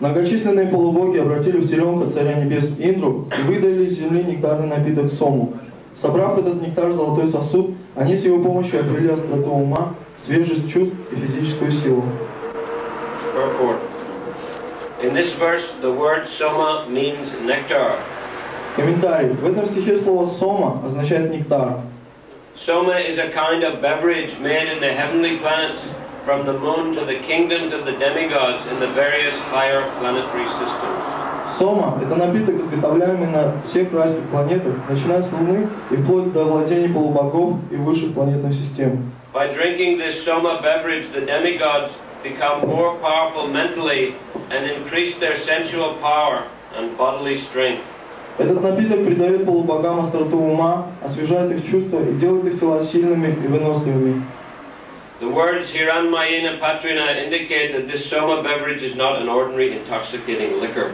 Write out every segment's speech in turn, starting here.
Многочисленные полубоги обратили в теленка царя небес Индру и выдали из земли нектарный напиток сому. Собрав этот нектар в золотой сосуд, они с его помощью обрели остроту ума, свежесть чувств и физическую силу. In this verse, the word soma means nectar. Комментарий. В этом стихе слово сома означает нектар. Soma is a kind of beverage made in the heavenly planets, from the moon to the kingdoms of the demigods in the various higher planetary systems. Сома – это напиток, изготовляемый на всех райских планетах, начиная с Луны и вплоть до владений полубогов и высших планетных систем. By drinking this soma beverage, the demigods become more powerful mentally and increase their sensual power and bodily strength. Этот напиток придает полубогам остроту ума, освежает их чувства и делает их тела сильными и выносливыми. The words Hiranmayena Patrina indicate that this soma beverage is not an ordinary intoxicating liquor.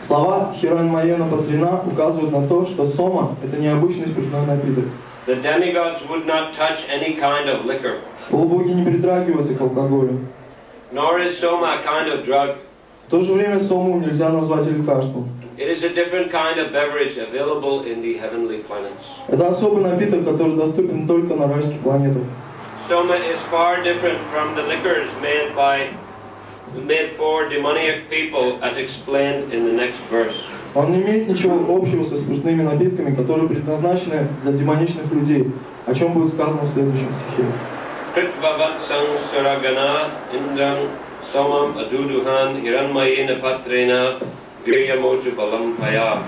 Слова Хиранмайена Патрина указывают на то, что сома – это необычный спиртной напиток. The demigods would not touch any kind of liquor. Полубоги не притрагиваются к алкоголю. Nor is soma a kind of drug. В то же время сому нельзя назвать лекарством. It is a different kind of beverage available in the heavenly planets. Это особый напиток, который доступен только на райских планетах. Soma is far different from the liquors made for demoniac people, as explained in the next verse. Он не имеет ничего общего со спиртными напитками, которые предназначены для демоничных людей, о чем будет сказано в следующем стихе. Kritvavat-sang suragana indram somam aduduhan hiranmayena patrena viryamoju balam paya.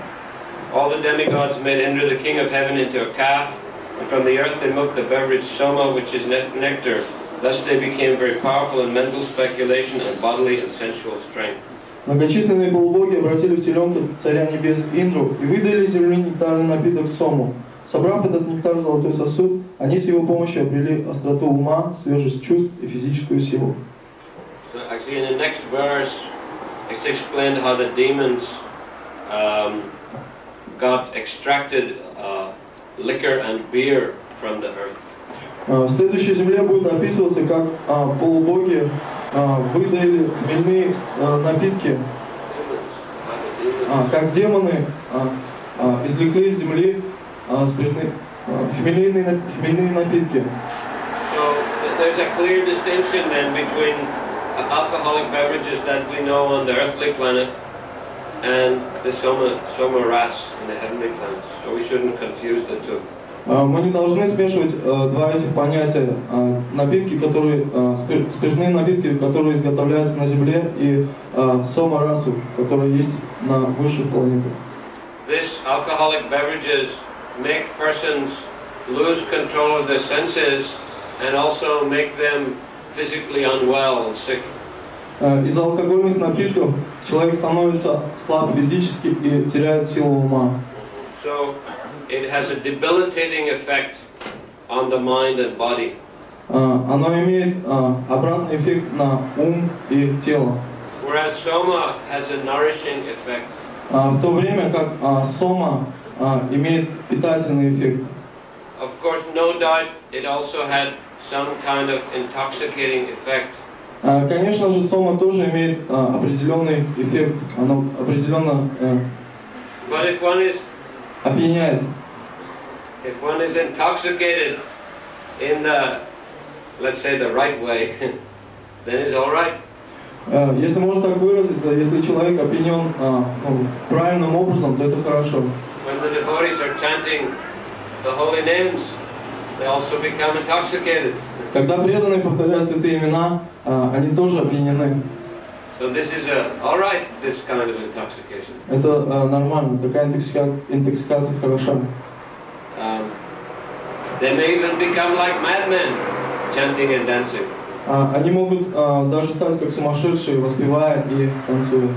All the demigods made Indra, the king of heaven, into a calf, and from the earth they milked the beverage soma, which is nectar. Thus they became very powerful in mental speculation and bodily and sensual strength. Многочисленные полубоги обратили в теленка царя небес Индру и выдали из земли нектарный напиток сому. Собрав этот нектар в золотой сосуд, они с его помощью обрели остроту ума, свежесть чувств и физическую силу. So actually in the next verse, it's explained how the demons got extracted liquor and beer from the earth. В следующей земле будет описываться, как полубоги выдали хмельные напитки, как демоны извлекли из земли хмельные напитки. So there's a clear distinction then between alcoholic beverages that we know on the earthly planet and the soma ras in the heavenly planets. So we shouldn't confuse the two. Мы не должны смешивать два этих понятия: напитки, которые спиртные напитки, которые изготовляются на земле, и сома расу, которые есть на высших планетах. This alcoholic beverages make persons lose control of their senses and also make them physically unwell and sick. Из-за алкогольных напитков человек становится слаб физически и теряет силу ума. So it has a debilitating effect on the mind and body. Оно имеет обратный эффект на ум и тело. Whereas soma has a nourishing effect. В то время как сома имеет питательный эффект. Of course, no doubt, it also had some kind of intoxicating effect. Конечно же, сома тоже имеет определенный эффект. Оно определенно But if one is опьяняет. If one is intoxicated in the, let's say, the right way, then it's all right. Если можно так выразиться, если человек опьянен правильным образом, то это хорошо. When the devotees are chanting the holy names, they also become intoxicated. Когда преданные повторяют святые имена, они тоже опьянены. So this is all right, this kind of intoxication. Это нормально, такая интоксикация хороша. They may even become like madmen, chanting and dancing. Они могут даже стать как сумасшедшие, воспевая и танцуя.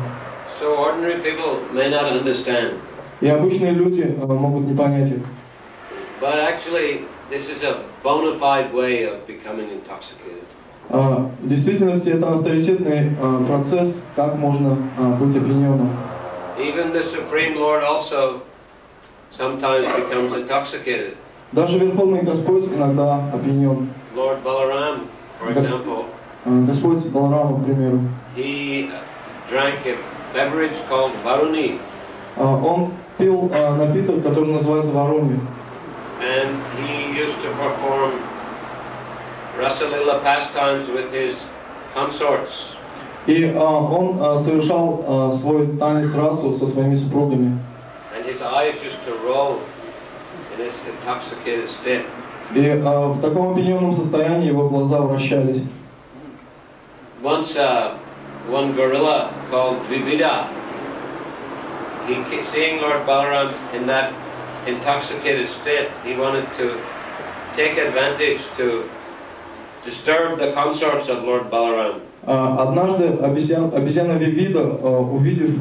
So ordinary people may not understand. И обычные люди могут не понять их. But actually, this is a bona fide way of becoming intoxicated. В действительности это авторитетный процесс, как можно быть опьяненным. Even the Supreme Lord also sometimes becomes intoxicated. Даже Верховный Господь иногда опьянен. Lord Balaram, for example, Господь Баларама, к примеру. he drank a beverage called varuni. Он пил напиток, который называется варуни. And he used to perform rasalila pastimes with his consorts. И он совершал свой танец расу со своими супругами. And his eyes used to roll in this intoxicated state. И в таком опьяненном состоянии его глаза вращались. Once one gorilla called Vivida, seeing Lord Balaram in that intoxicated state, he wanted to take advantage to disturb the consorts of Lord Balaram. Однажды обезьяна Вивида, увидев,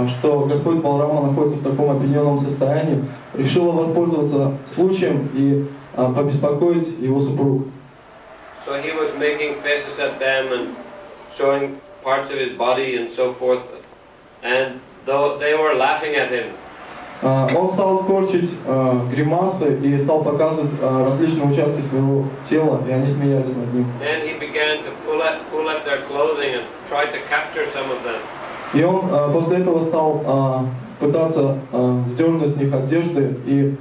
что Господь Баларама находится в таком опьяненном состоянии, решила воспользоваться случаем и побеспокоить его супруг. So he was making faces at them and showing parts of his body and so forth, and though they were laughing at him. Он стал корчить гримасы и стал показывать различные участки своего тела, и они смеялись над ним. Then he began to pull at their clothing and tried to capture some of them. И он после этого стал пытаться сдернуть с них одежды и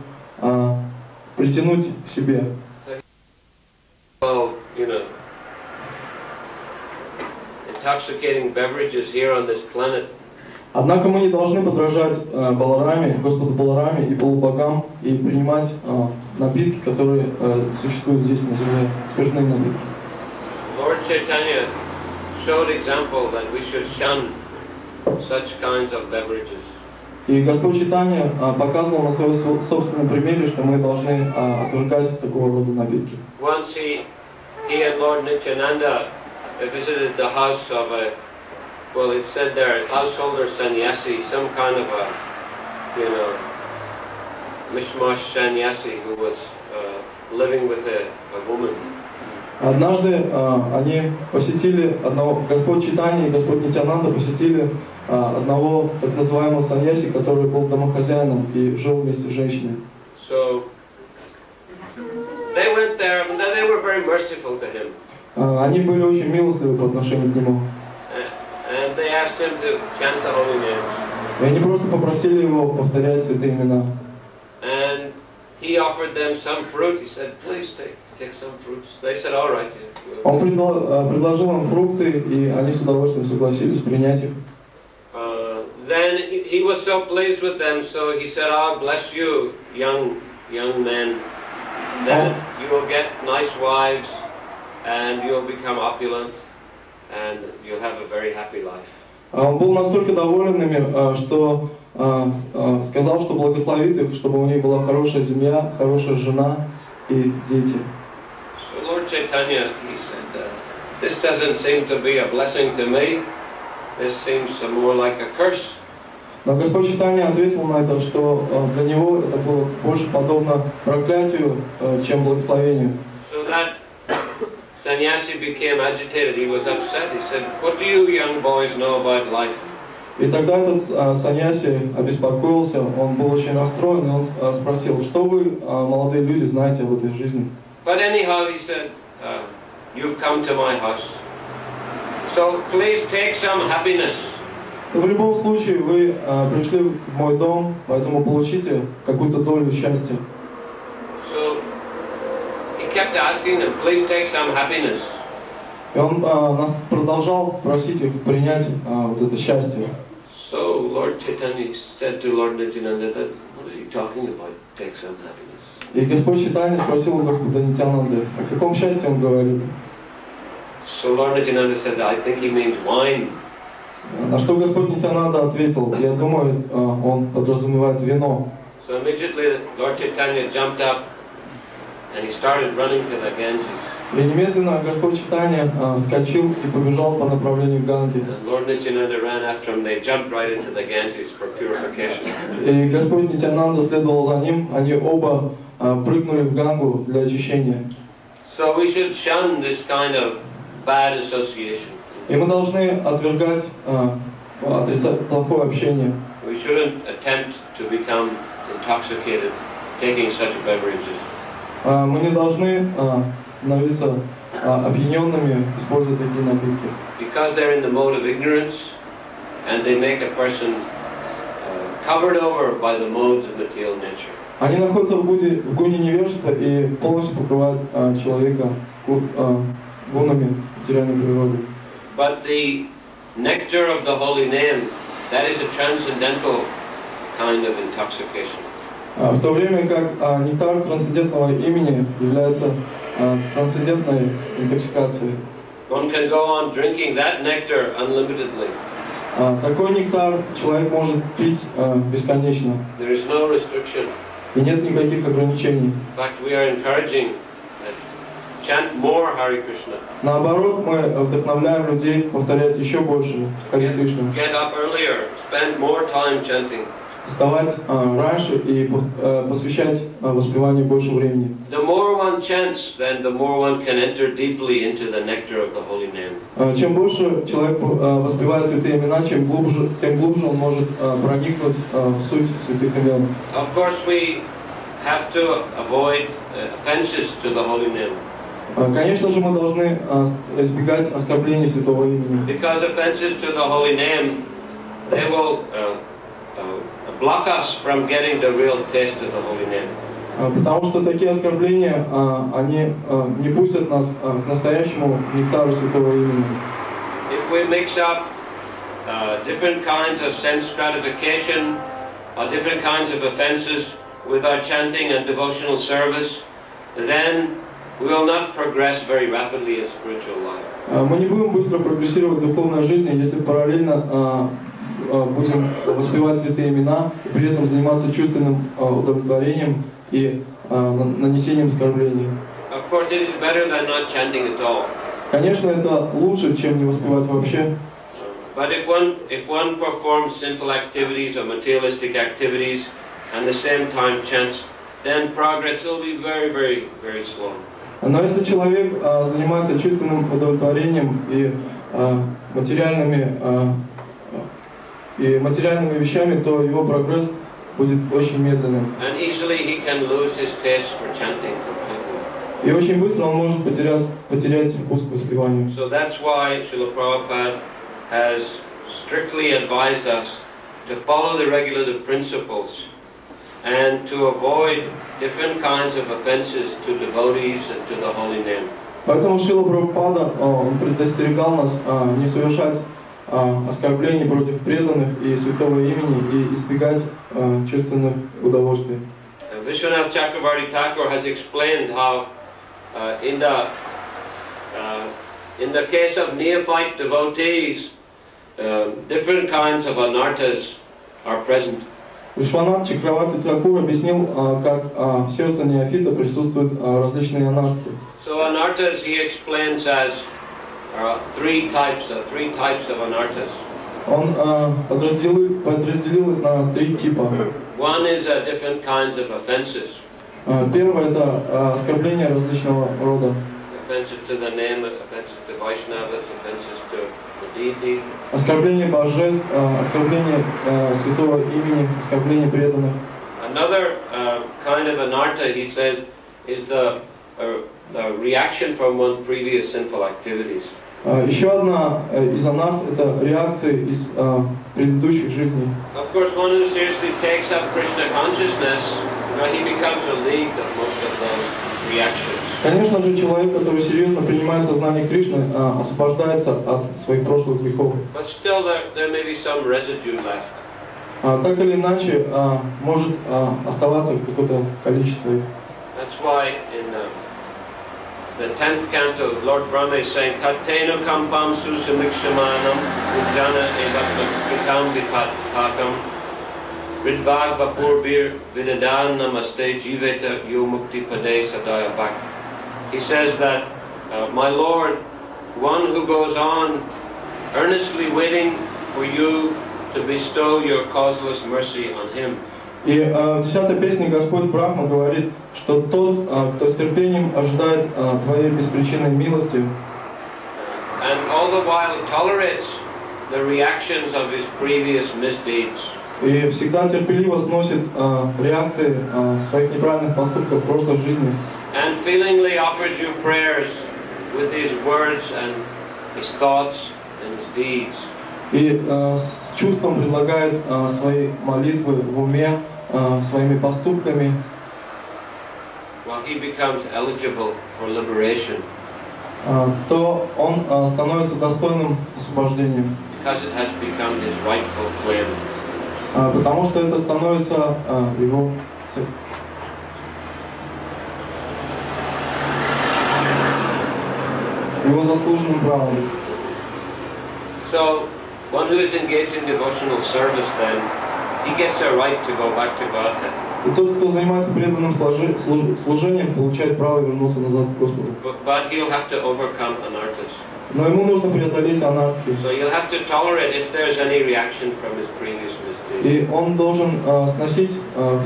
притянуть к себе. Well, you know, intoxicating beverages here on this planet. Однако мы не должны подражать Балараме, Господу Балараме и полубогам и принимать напитки, которые существуют здесь на земле, спиртные напитки. Lord Chaitanya showed example that we should shun such kinds of beverages. И Господь Чайтанья показывал на своем собственном примере, что мы должны отвергать такого рода напитки. Once he and Lord Nityananda visited the house of a, well, it said there, householder sannyasi, some kind of a, you know, mishmash sannyasi who was living with a woman. Однажды они посетили одного, Господь Чайтанья и Господь Нитьянанда посетили одного так называемого саньяси, который был домохозяином и жил вместе с женщиной. So they went there, and they were very merciful to him. Они были очень милостливы по отношению к нему. And they asked him to chant the holy names. И они просто попросили его повторять святые имена. And he offered them some fruit. He said, "Please take some fruits." They said, "All right." Он предложил им фрукты, и они с удовольствием согласились принять их. Then he was so pleased with them, so he said, "Ah, bless you, young men. Then you will get nice wives, and you will become opulent, and you'll have a very happy life." Он был настолько доволен ими, что сказал, что благословит их, чтобы у них была хорошая семья, хорошая жена и дети. So Lord Chaitanya, he said, "This doesn't seem to be a blessing to me. This seems more like a curse." Но Господь Чайтанья ответил на это, что для него это было больше подобно проклятию, чем благословению. So that sannyasi became agitated. He was upset. He said, "What do you young boys know about life?" И тогда этот саньяси обеспокоился, он был очень расстроен, и он спросил, что вы, молодые люди, знаете об этой жизни? But anyhow, he said, "You've come to my house, so please take some happiness." В любом случае, вы пришли в мой дом, поэтому получите какую-то долю счастья. So he kept asking them, "Please take some happiness." И он продолжал просить их принять вот это счастье. So Lord Chaitanya said to Lord Nityananda that, "What is he talking about? Take some happiness." И Господь Чайтанья спросил у Господа Нитьянанды, о каком счастье он говорит? So Lord Nityananda said, "I think he means wine." На что Господь Нитьянанда ответил, я думаю, он подразумевает вино. So immediately Lord Chaitanya jumped up and he started running to the Ganges. И немедленно Господь Чайтанья вскочил и побежал по направлению к Ганге. And Lord Nityananda ran after him. They jumped right into the Ganges for purification. И Господь Нитьянанда следовал за ним, они оба прыгнули в Гангу для очищения. So we should shun this kind of bad association. И мы должны отвергать, отрицать плохое общение. We shouldn't attempt to become intoxicated taking such beverages. Мы не должны становиться опьяненными, используя такие напитки. Because they're in the mode of ignorance, and they make a person covered over by the modes of material nature. Они находятся в гуне невежества и полностью покрывают человека гунами материальной природы. But the nectar of the holy name, that is a transcendental kind of intoxication. В то время как нектар трансцендентного имени является трансцендентной интоксикацией. One can go on drinking that nectar unlimitedly. Такой нектар человек может пить бесконечно. There is no restriction. И нет никаких ограничений. In fact, we are encouraging chant more Hare Krishna. Наоборот, мы вдохновляем людей повторять еще больше Харе Кришну. Get up earlier, spend more time chanting. Вставать раньше и посвящать воспеванию больше времени. The more one chants, then the more one can enter deeply into the nectar of the holy name. Чем больше человек воспевает святые имена, тем глубже он может проникнуть в суть святых имен. Of course, we have to avoid offenses to the holy name. Конечно же, мы должны избегать оскорблений святого имени. Because offenses to the holy name, they will block us from getting the real taste of the holy name. Потому что такие оскорбления, они не пустят нас к настоящему нектару святого имени. If we mix up different kinds of sense gratification or different kinds of offenses with our chanting and devotional service, then we will not progress very rapidly in spiritual life. Мы не будем быстро прогрессировать в духовной жизни, если параллельно будем воспевать святые имена и при этом заниматься чувственным удовлетворением и нанесением оскорблений. Of course, it is better than not chanting at all. Конечно, это лучше, чем не воспевать вообще. But if one performs sinful activities or materialistic activities and at the same time chants, then progress will be very, very, very slow. Но если человек занимается чувственным удовлетворением и материальными вещами, то его прогресс будет очень медленным. And easily he can lose his taste for chanting completely. И очень быстро он может потерять вкус к воспеванию. So that's why Srila Prabhupada has strictly advised us to follow the regulative principles and to avoid different kinds of offenses to devotees and to the holy name. Поэтому Шрила Прабхупада он предостерегал нас не совершать оскорблений против преданных и святого имени и избегать чувственных удовольствий. Vishwanath Chakravarti Thakur has explained how in the case of neophyte devotees, different kinds of anarthas are present. Вишванат Чакраварти Тхакур объяснил, как в сердце неофита присутствуют различные анархи. So anarthas he explains as three types of anarthas. Он подразделил их на три типа. One is different kinds of offenses. Первое это оскорбления различного рода. Offenses to the name, offenses to Vaishnavas, offenses to the deity. Оскорбление божеств, оскорбление святого имени, оскорбление преданных. Another kind of anartha, he says, is the reaction from one's previous sinful activities. Еще одна из анарт это реакции из предыдущих жизней. Of course, one who seriously takes up Krishna consciousness, he becomes relieved of most of those reactions. Конечно же, человек, который серьезно принимает сознание Кришны, освобождается от своих прошлых грехов. But still, there may be some residue left. Так или иначе, может оставаться какое-то количество. That's why in the 10th canto, Lord Brahma is saying, Tattenu kampam susamikshamanam ujjana evatam vipakam ridvag vapurbir vidadan namaste jiveta yomukti pade sadaya bhak. He says that, my Lord, one who goes on earnestly waiting for you to bestow your causeless mercy on him. И в 10-й песне Господь Брахма говорит, что тот, кто с терпением ожидает твоей беспричинной милости, and all the while tolerates the reactions of his previous misdeeds. И всегда терпеливо сносит реакции своих неправильных поступков в прошлой жизни. And feelingly offers you prayers with his words and his thoughts and his deeds. И с чувством предлагает свои молитвы в уме, своими поступками. Well, he becomes eligible for liberation. То он становится достойным освобождения. Because it has become his rightful claim. Потому что это становится его заслуженным правом. So, one who is engaged in devotional service, then he gets a right to go back to Godhead. И тот, кто занимается преданным служением, получает право вернуться назад к Господу. But he'll have to overcome anarthas. Но ему нужно преодолеть анархию. So you'll have to tolerate if there's any reaction from his previous misdeeds. И он должен сносить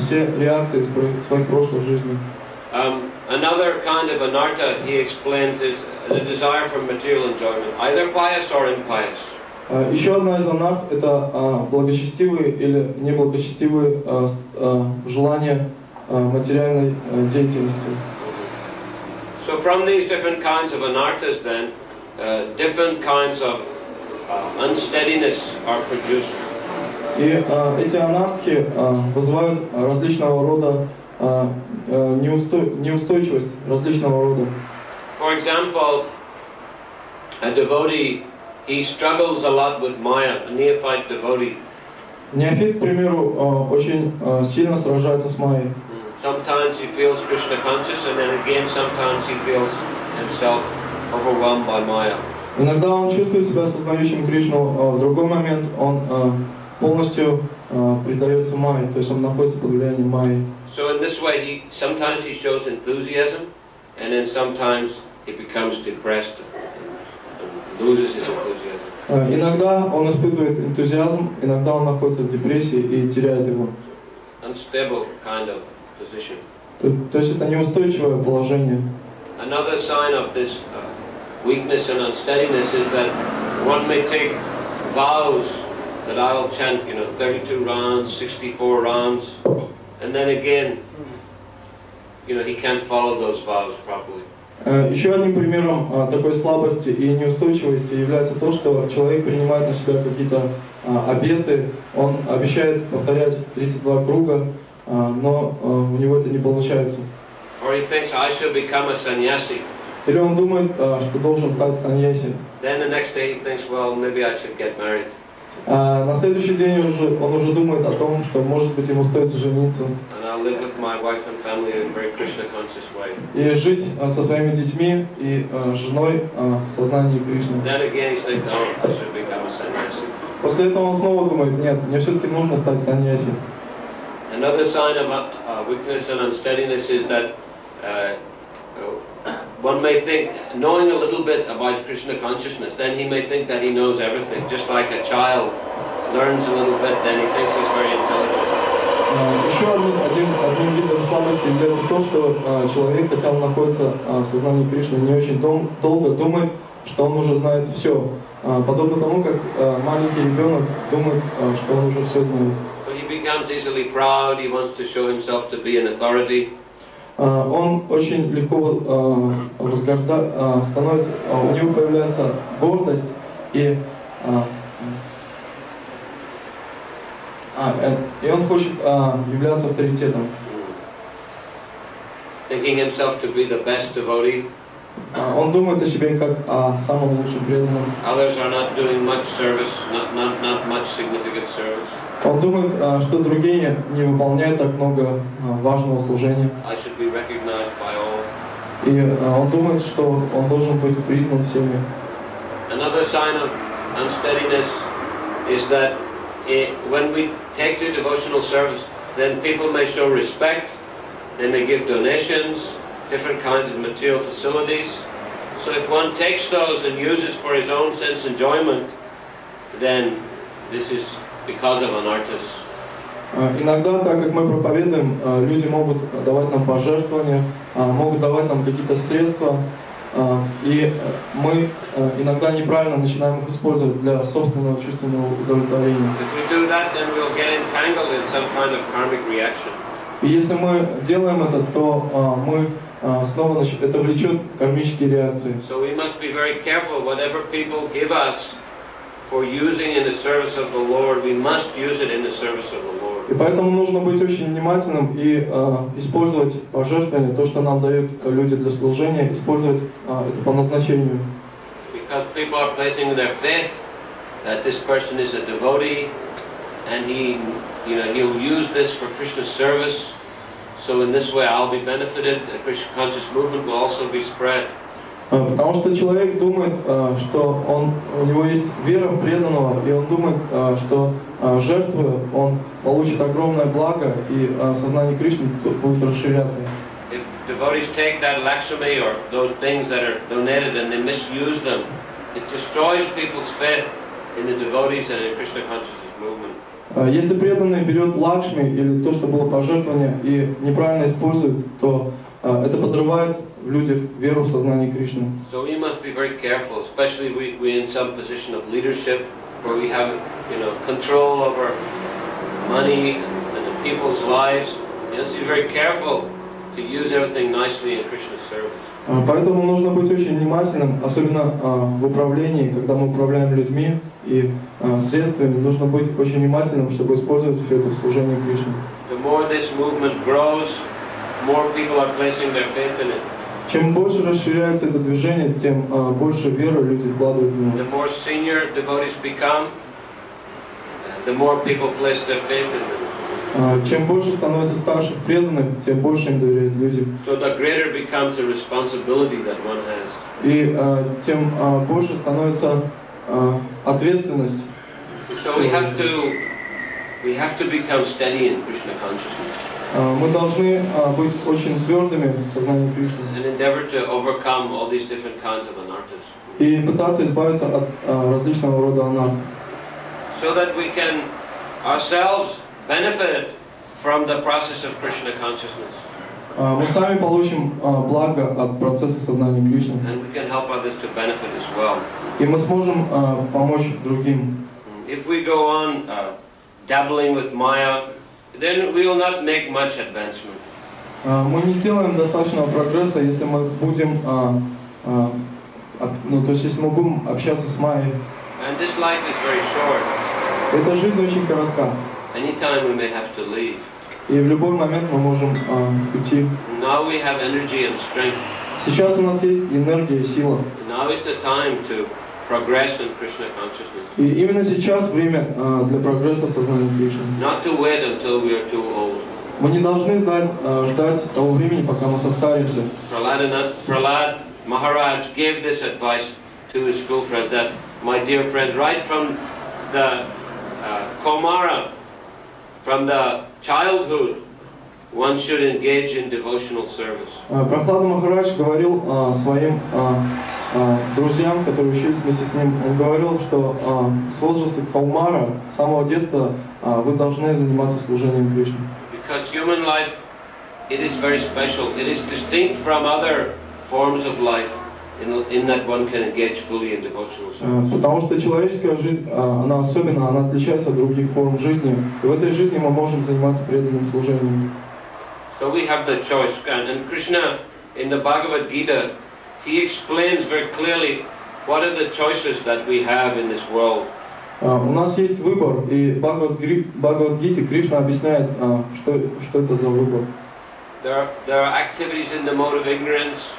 все реакции своих прошлых жизней. Another kind of anartha, he explains, is the desire for material enjoyment, either pious or impious. Еще одна из анарт – это благочестивые или неблагочестивые желания материальной деятельности. So from these different kinds of anarthas, then, different kinds of unsteadiness are produced. И эти анархи вызывают различного рода неустойчивость, различного рода. For example, a devotee, he struggles a lot with Maya, a neophyte devotee. Неофит, к примеру, очень сильно сражается с Майей. Sometimes he feels Krishna conscious, and then again sometimes he feels himself overwhelmed by Maya. Иногда он чувствует себя осознающим Кришну, в другой момент он полностью предается Майе, то есть он находится под влиянием Майи. So in this way, sometimes he shows enthusiasm, and then sometimes he becomes depressed and loses his enthusiasm. Иногда он испытывает энтузиазм, иногда он находится в депрессии и теряет его. Unstable kind of position. То есть это неустойчивое положение. Another sign of this weakness and unsteadiness is that one may take vows that I'll chant, 32 rounds, 64 rounds, and then again, he can't follow those vows properly. Еще одним примером такой слабости и неустойчивости является то, что человек принимает на себя какие-то обеты, он обещает повторять 32 круга, но у него это не получается. Or he thinks I should become a sannyasi. Или он думает, что должен стать саньяси. Then the next day he thinks, well, maybe I should get married. На следующий день он уже думает о том, что, может быть, ему стоит жениться. И жить со своими детьми и женой в сознании Кришны. После этого он снова думает, нет, мне все-таки нужно стать саньяси. Another sign of weakness and unsteadiness is that one may think, knowing a little bit about Krishna consciousness, then he may think that he knows everything. Just like a child learns a little bit, then he thinks he's very intelligent. Еще одним видом слабости является то, что человек, хотя он находится в сознании Кришны, не очень долго думает, что он уже знает все. Подобно тому, как маленький ребенок думает, что он уже все знает. So he becomes easily proud. He wants to show himself to be an authority. Он очень легко становится, у него появляется гордость и он хочет являться авторитетом. Thinking himself to be the best devotee. Он думает о себе как о самом лучшем преданном. Others are not doing much service, not much significant service. Он думает, что другие не выполняют так много важного служения. I should be recognized by all. И он думает, что он должен быть признан всеми. Another sign of unsteadiness is that when we take to devotional service, then people may show respect, they may give donations, different kinds of material facilities. So if one takes those and uses for his own sense enjoyment, then this is because of anarthas. Иногда, так как мы проповедуем, люди могут давать нам пожертвования, могут давать нам какие-то средства, и мы иногда неправильно начинаем их использовать для собственного чувственного удовлетворения. И если мы делаем это, то мы снова это влечет кармические реакции. So we must be very careful whatever people give us for using in the service of the Lord, we must use it in the service of the Lord. И поэтому нужно быть очень внимательным и использовать пожертвования, то, что нам дают люди для служения, использовать это по назначению. Because people are placing their faith that this person is a devotee, and he'll use this for Krishna's service. So in this way, I'll be benefited. The Krishna conscious movement will also be spread. Потому что человек думает, что у него есть вера преданного, и он думает, что жертвы он получит огромное благо, и сознание Кришны будет расширяться. If devotees take that lakshmi or those things that are donated and they misuse them, it destroys people's faith in the devotees and in Krishna consciousness movement. Если преданный берет лакшми или то, что было пожертвование, и неправильно использует, то это подрывает в людях веру в сознание Кришны. So we must be very careful, especially we in some position of leadership where we have, control over money and the people's lives. You must be very careful to use everything nicely in Krishna's service. Поэтому нужно быть очень внимательным, особенно в управлении, когда мы управляем людьми и средствами, нужно быть очень внимательным, чтобы использовать все это в служении Кришне. The more this movement grows, more people are placing their faith in it. Чем больше расширяется это движение, тем больше веры люди вкладывают в него. The more senior devotees become, the more people place their faith in them. Чем больше становится старших преданных, тем больше им доверяют люди. So the greater becomes the responsibility that one has. И тем больше становится ответственность. So we have to become steady in Krishna consciousness. Мы должны быть очень твердыми в сознании Кришны. And endeavor to overcome all these different kinds of anarthas. И пытаться избавиться от различного рода анарт. So that we can ourselves benefit from the process of Krishna consciousness. Мы сами получим благо от процесса сознания Кришны. And we can help others to benefit as well. И мы сможем помочь другим. If we go on dabbling with Maya, then we will not make much advancement. Мы не сделаем достаточного прогресса, если мы будем, то есть если мы будем общаться с Майей. And this life is very short. Эта жизнь очень коротка. Anytime we may have to leave. И в любой момент мы можем уйти. Now we have energy and strength. Сейчас у нас есть энергия и сила. Now is the time to progress in Krishna consciousness. И именно сейчас время для прогресса в сознании Кришны. Not to wait until we are too old. Мы не должны ждать того времени, пока мы состаримся. Prahlad Maharaj gave this advice to his school friends that, my dear friends, right from the Kaumara, from the childhood, one should engage in devotional service. Прабхада Махарадж говорил своим друзьям, которые учились вместе с ним, он говорил, что с возраста Каумара, с самого детства, вы должны заниматься служением Кришне. Because human life, it is very special. It is distinct from other forms of life, in that one can engage fully in devotional service. Потому что человеческая жизнь, она особенна, она отличается от других форм жизни. И в этой жизни мы можем заниматься преданным служением. So we have the choice, and Krishna in the Bhagavad Gita, he explains very clearly what are the choices that we have in this world. У нас есть выбор, и в Бхагавад-гите Кришна объясняет, что это за выбор. There are activities in the mode of ignorance.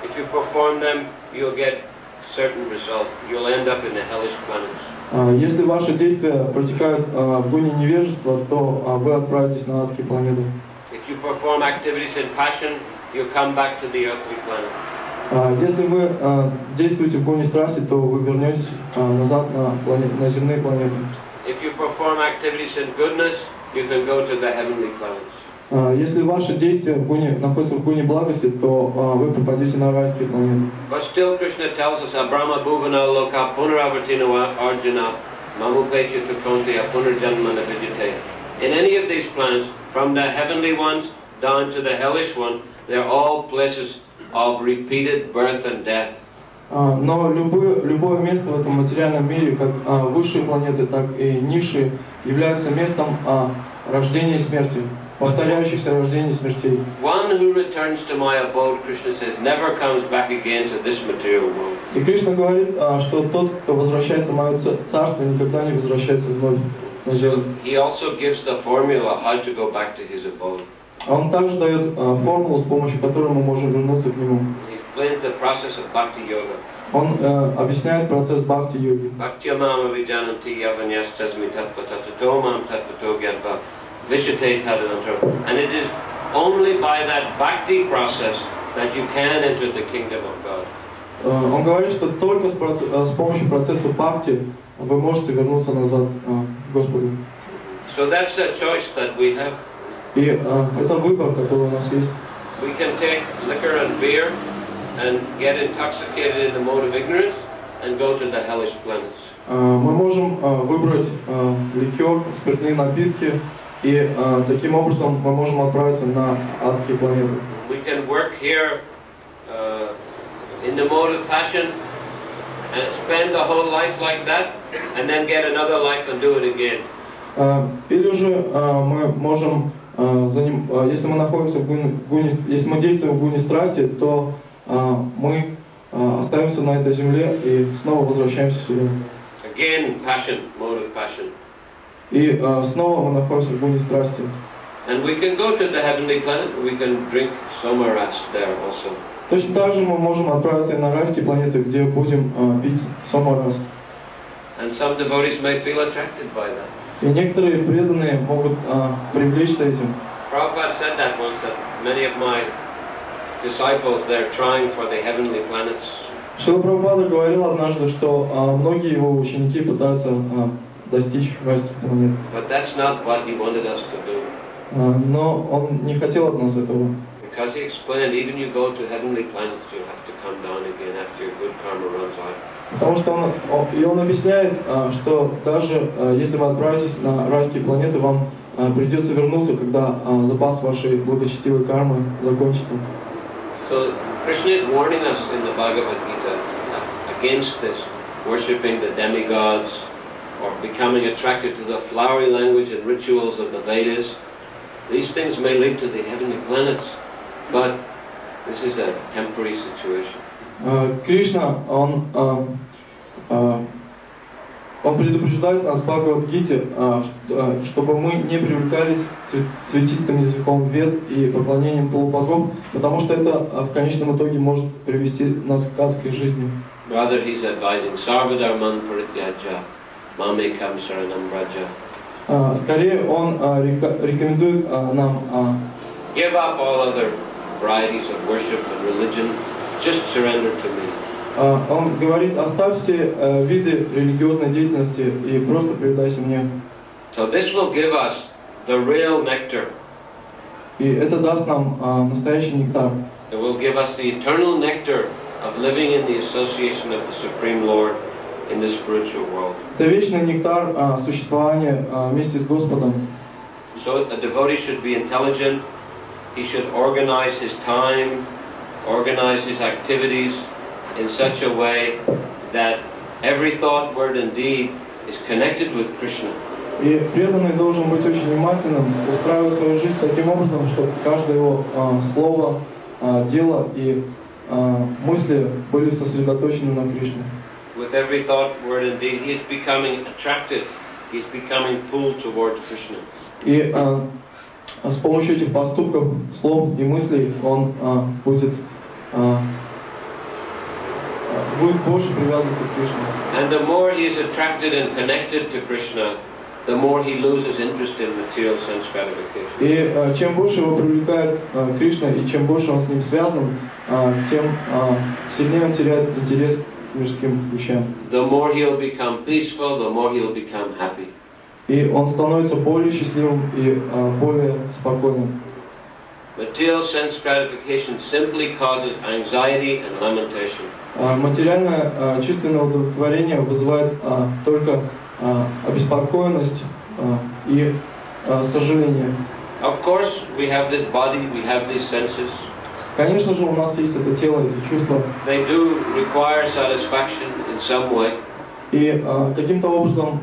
If you perform them, you'll get certain result. You'll end up in the hellish planets. Если ваши действия протекают в гуне невежества, то вы отправитесь на адские планеты. If you perform activities in passion, you'll come back to the earthly planet. Если вы действуете в гуне страсти, то вы вернетесь назад на земные планеты. If you perform activities in goodness, you can go to the heavenly planets. Если ваши действия находятся в гуне благости, то вы попадете на райские планеты. But still, Krishna tells us, Abrahma bhuvana loka punaravartina arjuna mamupetya tukonti apunarjanmana vidyate. In any of these planets, from the heavenly ones down to the hellish one, they're all places of repeated birth and death. Но любое место в этом материальном мире, как высшие планеты, так и низшие, является местом рождения и смерти, повторяющихся рождений и смертей. One who returns to my abode, Krishna says, never comes back again to this material world. И Кришна говорит, что тот, кто возвращается в мое царство, никогда не возвращается вновь на землю. So he also gives the formula how to go back to his abode. А он также дает формулу, с помощью которой мы можем вернуться к нему. He explains the process of bhakti yoga. Он объясняет процесс бхакти-йоги. Bhakti-yamama vijananti yavanyastasmi tattva-tattatomam tattva-togyadva vishate tadanantro. And it is only by that bhakti process that you can enter the kingdom of God. Он говорит, что только с помощью процесса бхакти вы можете вернуться назад к Господу. So that's the choice that we have. И это выбор, который у нас есть. We can take liquor and beer and get intoxicated in the mode of ignorance and go to the hellish planets. Мы можем выбрать ликер, спиртные напитки, и таким образом мы можем отправиться на адские планеты. We can work here in the mode of passion and spend the whole life like that and then get another life and do it again. Или же мы можем, если мы находимся в гуне, если мы действуем в гуне страсти, то мы остаемся на этой земле и снова возвращаемся сюда. Again, passion, mode of passion. И снова мы находимся в гуне страсти. And we can go to the heavenly planet. We can drink somaras there also. Точно так же мы можем отправиться и на райские планеты, где будем пить сомарас. And some devotees may feel attracted by that. И некоторые преданные могут привлечься этим. Prabhupada said that once, that many of my disciples, they're trying for the heavenly planets. Шрила Прабхупада говорил однажды, что многие его ученики пытаются достичь райских планет. But that's not what he wanted us to do. Но он не хотел от нас этого. Because he explained, even you go to heavenly planets, you have to come down again after your good karma runs out. Потому что он объясняет, что даже если вы отправитесь на райские планеты, вам придется вернуться, когда запас вашей благочестивой кармы закончится. So Krishna is warning us in the Bhagavad Gita against this, worshipping the demigods or becoming attracted to the flowery language and rituals of the Vedas. These things may lead to the heavenly planets, but this is a temporary situation. Кришна, он предупреждает нас в Бхагавад-гите, чтобы мы не привлекались цветистым языком вед и поклонением полубогов, потому что это в конечном итоге может привести нас к адской жизни. Rather, he's advising sarvadharman parityaja mamekam saranam braja. Скорее, он рекомендует нам give up all other varieties of worship and religion, just surrender to me. Он говорит, оставь все виды религиозной деятельности и просто предайся мне. So this will give us the real nectar. И это даст нам настоящий нектар. It will give us the eternal nectar of living in the association of the Supreme Lord in the spiritual world. Это вечный нектар существования вместе с Господом. So a devotee should be intelligent. He should organize his time, organize his activities in such a way that every thought, word and deed is connected with Krishna. И преданный должен быть очень внимательным, устраивать свою жизнь таким образом, чтобы каждое его слово, дело и мысли были сосредоточены на Кришне. With every thought, word and deed, he is becoming attracted. He is becoming pulled towards Krishna. И с помощью этих поступков, слов и мыслей он будет больше привязываться к Кришне. And the more he is attracted and connected to Krishna, the more he loses interest in material sense gratification. И чем больше его привлекает Кришна, и чем больше он с ним связан, тем сильнее он теряет интерес к мирским вещам. The more he'll become peaceful, the more he'll become happy. И он становится более счастливым и более спокойным. Material sense gratification simply causes anxiety and lamentation. Материальное чувственное удовлетворение вызывает только обеспокоенность и сожаление. Of course, we have this body, we have these senses. Конечно же, у нас есть это тело, эти чувства. They do require satisfaction in some way. И каким-то образом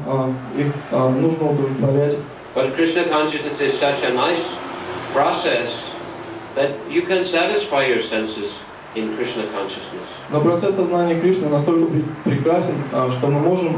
их нужно удовлетворять. But Krishna consciousness is such a nice process that you can satisfy your senses in Krishna consciousness. Но процесс сознания Кришны настолько прекрасен, что мы можем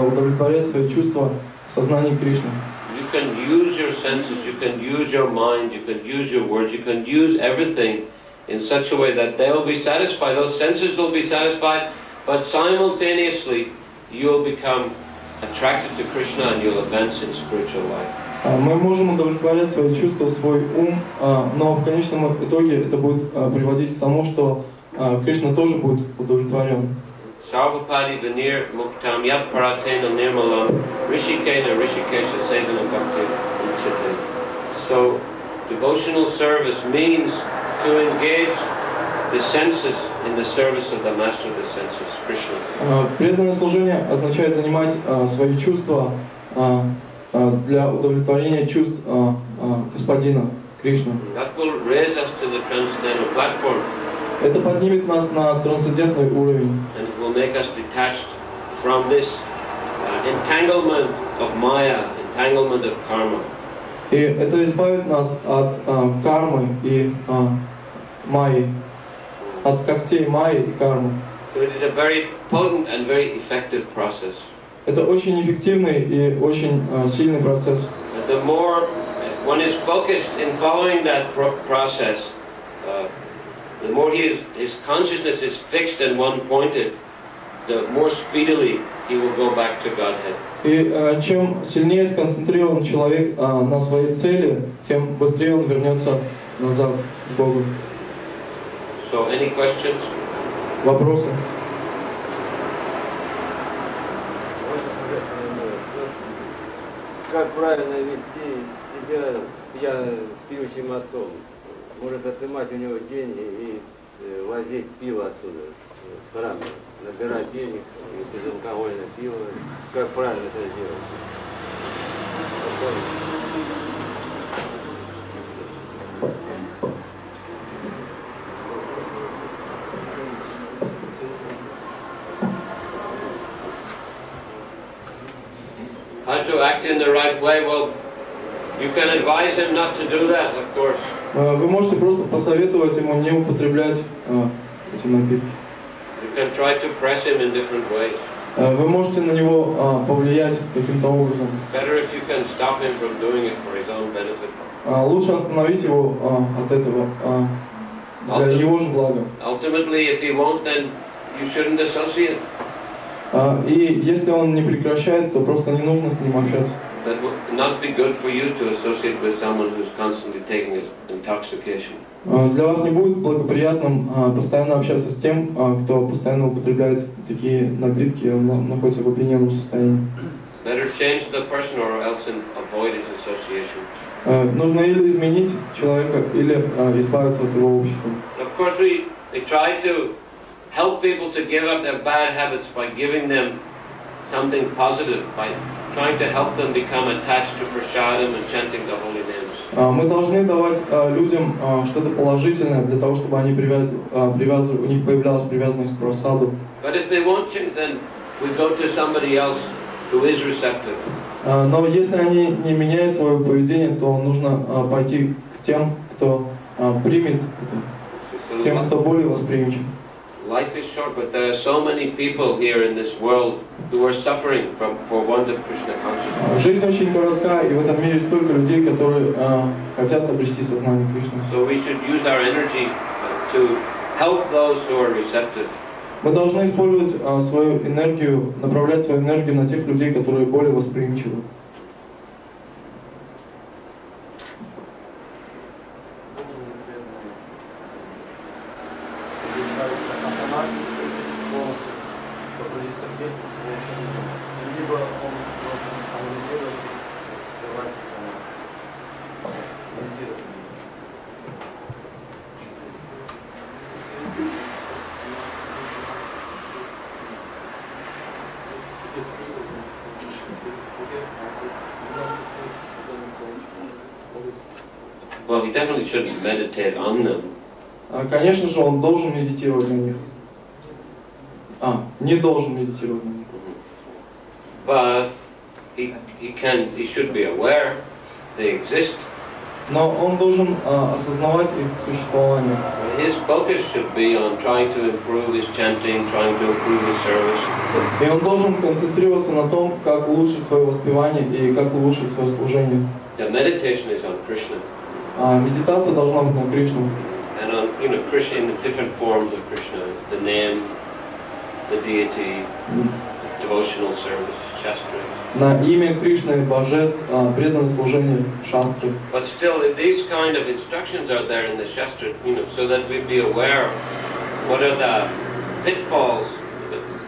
удовлетворять свои чувства в сознании Кришны. You can use your senses, you can use your mind, you can use your words, you can use everything in such a way that they'll be satisfied. Those senses will be satisfied, but simultaneously you'll become attracted to Krishna and you'll advance in spiritual life. Мы можем удовлетворять свои чувства, свой ум, но в конечном итоге это будет приводить к тому, что Кришна тоже будет удовлетворен. Sarvapadi Vinir Muktam Yat Paratena Nirmalam Rishikena Rishikesha Sevana Bhakti Uchate. So devotional service means to engage the senses in the service of the master of the senses, Krishna. Преданное служение означает занимать свои чувства для удовлетворения чувств Господина Кришны. That will raise us to the transcendental platform. Это поднимет нас на трансцендентный уровень. And it will make us detached from this entanglement of Maya, entanglement of karma. И это избавит нас от кармы и майи, от когтей майи и кармы. So it is a very potent and very effective process. Это очень эффективный и очень сильный процесс. The more one is focused in following that process, the more his consciousness is fixed and one-pointed, the more speedily he will go back to Godhead. И чем сильнее сконцентрирован человек на своей цели, тем быстрее он вернется назад к Богу. So, any questions? Вопросы? Как правильно вести себя с пьющим отцом? Может отнимать у него деньги и возить пиво отсюда, с храма, набирать денег и безалкогольное пиво. Как правильно это сделать? How to act in the right way? Well, you can advise him not to do that, of course. Вы можете просто посоветовать ему не употреблять эти напитки. You can try to press him in different ways. Вы можете на него повлиять каким-то образом. Better if you can stop him from doing it for his own benefit. Лучше остановить его от этого для его же блага. Ultimately, if he won't, then you shouldn't associate. И если он не прекращает, то просто не нужно с ним общаться. That would not be good for you to associate with someone who's constantly taking intoxication. Для вас не будет благоприятным постоянно общаться с тем, кто постоянно употребляет такие напитки, он находится в опьяненном состоянии. Better change the person or else avoid his association. Нужно или изменить человека, или избавиться от его общества. Of course, we try to help people to give up their bad habits by giving them something positive, by trying to help them become attached to prasadam and chanting the holy names. Мы должны давать людям что-то положительное для того, чтобы они у них появлялась привязанность к прасаду. But if they won't change, then we go to somebody else who is receptive. Но если они не меняют свое поведение, то нужно пойти к тем, кто примет это, к тем, кто более восприимчив. Life is short, but there are so many people here in this world who are suffering for want of Krishna consciousness. Жизнь очень коротка, и в этом мире столько людей, которые хотят обрести сознание Кришны. So we should use our energy to help those who are receptive. Мы должны использовать свою энергию, направлять свою энергию на тех людей, которые более восприимчивы. Well, he definitely shouldn't meditate on them. Конечно же, он должен медитировать на них. Не должен медитировать на них. But he should be aware they exist. Но он должен осознавать их существование. His focus should be on trying to improve his chanting, trying to improve his service. И он должен концентрироваться на том, как улучшить свое воспевание и как улучшить свое служение. The meditation is on Krishna. Медитация должна быть на Кришну. And on, Krishna in the different forms of Krishna, the name, the deity, devotional service, shastra. На имя Кришны, божеств, преданное служение, шастры. But still, these kind of instructions are there in the shastra, so that we be aware what are the pitfalls,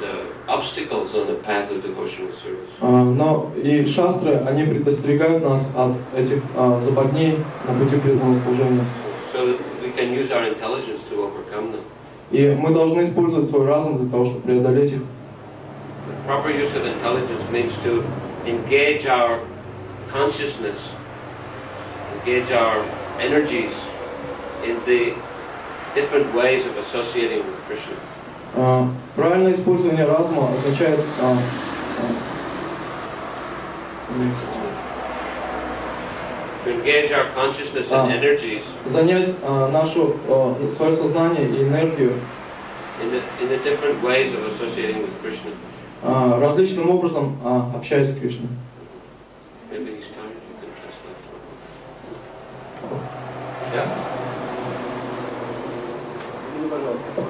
the obstacles on the path of devotional service. Но и шастры, они предостерегают нас от этих западней на пути преданного служения. So that we can use our intelligence to overcome them. И мы должны использовать свой разум для того, чтобы преодолеть их. The proper use of intelligence means to engage our consciousness, engage our energies in the different ways of associating with Krishna. Правильное использование разума означает to engage our consciousness and energies занять свое сознание и энергию in the different ways of associating with Krishna. Различным образом общаясь с Кришной. Maybe he's tired, you can translate for him. Yeah?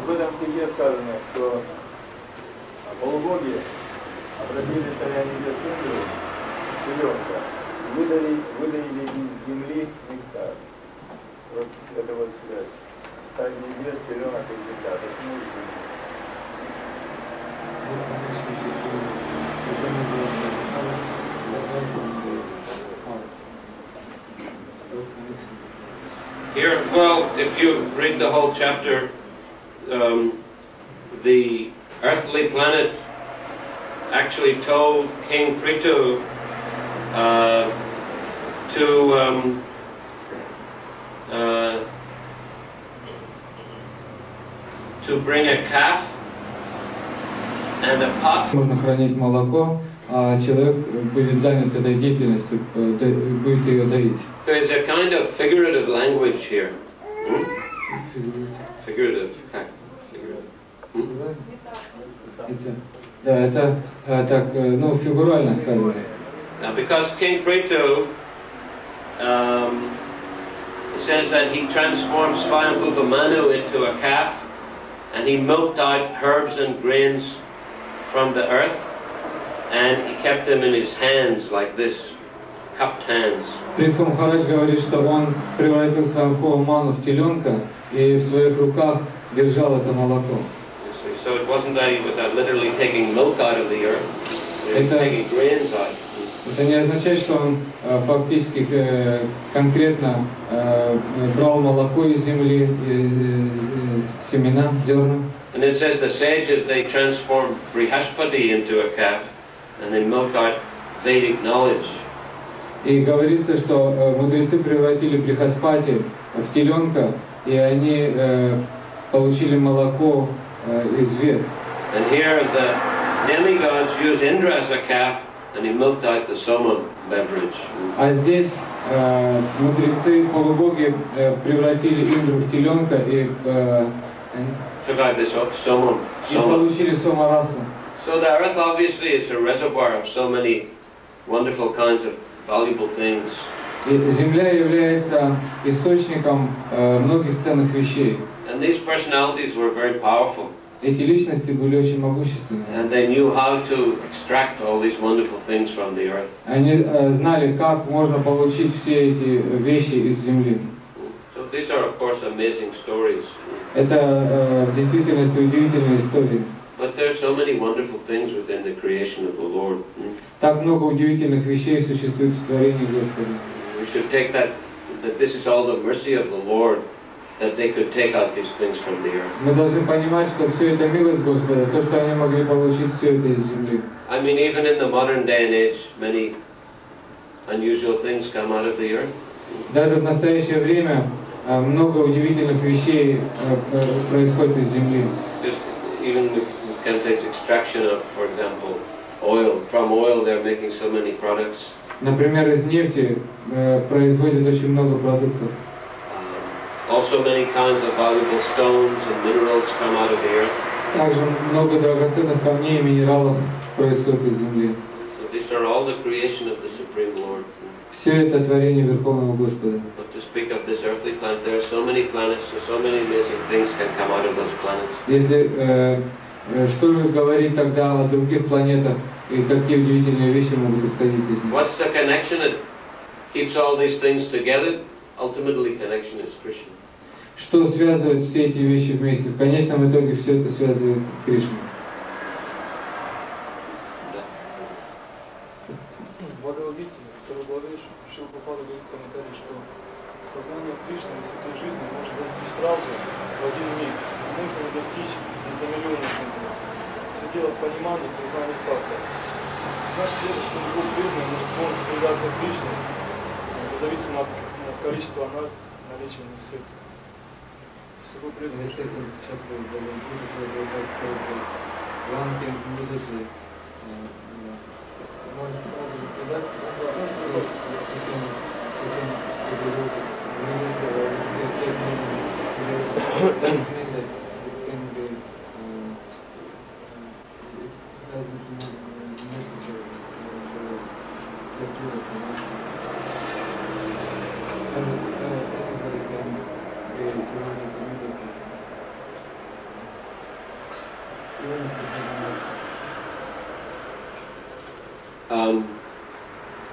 В этом стихе сказано, что полубоги обратили царя небес теленка, выдавили из земли нектар. Вот это вот связь. Царь небес, теленок и земля. Почему Here, well, if you read the whole chapter, the earthly planet actually told King Prithu to bring a calf and a pot. Можно хранить молоко, а человек будет занят этой деятельностью, будет ее доить. So it's a kind of figurative language here. Figurative. Это так, фигурально сказано. Now, because King Prithu says that he transformed Swayambhuva Manu into a calf, and he milked out herbs and grains from the earth, and he kept them in his hands like this, cupped hands. Притху Махарадж говорит, что он превратил Свайамбхува Ману в теленка и в своих руках держал это молоко. So it wasn't that he was literally taking milk out of the earth, he was taking grains out. Это не означает, что он фактически конкретно брал молоко из земли, семена, зерна. And it says the sages, they transformed Brihaspati into a calf, and they milk out Vedic knowledge. И говорится, что мудрецы превратили Брихаспати в теленка, и они получили молоко из вед. And here the demigods use Indra as a calf, and he milked out the soma beverage. А здесь мудрецы, полубоги превратили Индру в теленка и Took out this soma. получили сомарасу. So the earth obviously is a reservoir of so many wonderful kinds of valuable things. Земля является источником многих ценных вещей. And these personalities were very powerful. Эти личности были очень могущественны. And they knew how to extract all these wonderful things from the earth. Они знали, как можно получить все эти вещи из земли. So these are, of course, amazing stories. Это в действительности удивительные истории. But there are so many wonderful things within the creation of the Lord. Так много удивительных вещей существует в творении Господа. We should take that this is all the mercy of the Lord, that they could take out these things from the earth. Мы должны понимать, что все это милость Господа, то, что они могли получить все это из земли. I mean, even in the modern day and age, many unusual things come out of the earth. Даже в настоящее время много удивительных вещей происходит из земли. Just even we can take extraction of, for example, oil. From oil they're making so many products. Например, из нефти производят очень много продуктов. Also many kinds of valuable stones and minerals come out of the earth. Также много драгоценных камней и минералов происходит из земли. So these are all the creation of the Supreme Lord. Все это творение Верховного Господа. But to speak of this earthly planet, there are so many planets, so many amazing things can come out of those planets. Если что же говорить тогда о других планетах и какие удивительные вещи могут исходить из них? What's the connection that keeps all these things together? Ultimately, connection is Krishna. Что связывает все эти вещи вместе? В конечном итоге все это связывает Кришну. Второй главе Шрилы Прабхупады дают комментарий, что сознание Кришны высоты жизни можно достичь сразу, в один миг, можно достичь за миллионы жизней. Все дело в понимании и признании факта. Значит, следует, что любой преданный может полностью предаться Кришне, независимо от количества наличия в сердце. Любой преданный. Можно сразу же предаться,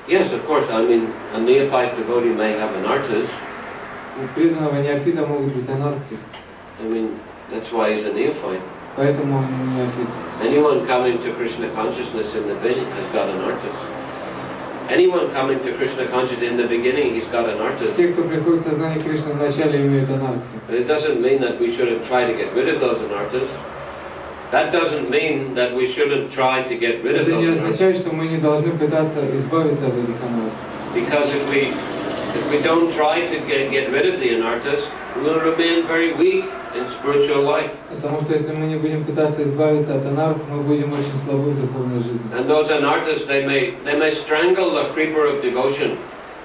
Yes, of course. I mean, a neophyte devotee may have an artist. У преданного неофита могут быть анархи. I mean, that's why he's a neophyte. Поэтому он неофит. Anyone coming to Krishna consciousness in the beginning has got an artist. Anyone coming to Krishna consciousness in the beginning, he's got an artist. Все, кто приходит в сознание Кришны, вначале имеют анархи. But it doesn't mean that we shouldn't try to get rid of those anarthas. That doesn't mean that we shouldn't try to get rid of Это не those означает, anarthas. что мы не должны пытаться избавиться от этих анархов. Because if we don't try to get rid of the anarthas, we will remain very weak in spiritual life. Потому что если мы не будем пытаться избавиться от анархов, мы будем очень слабы в духовной жизни. And those anarthas, they may strangle the creeper of devotion.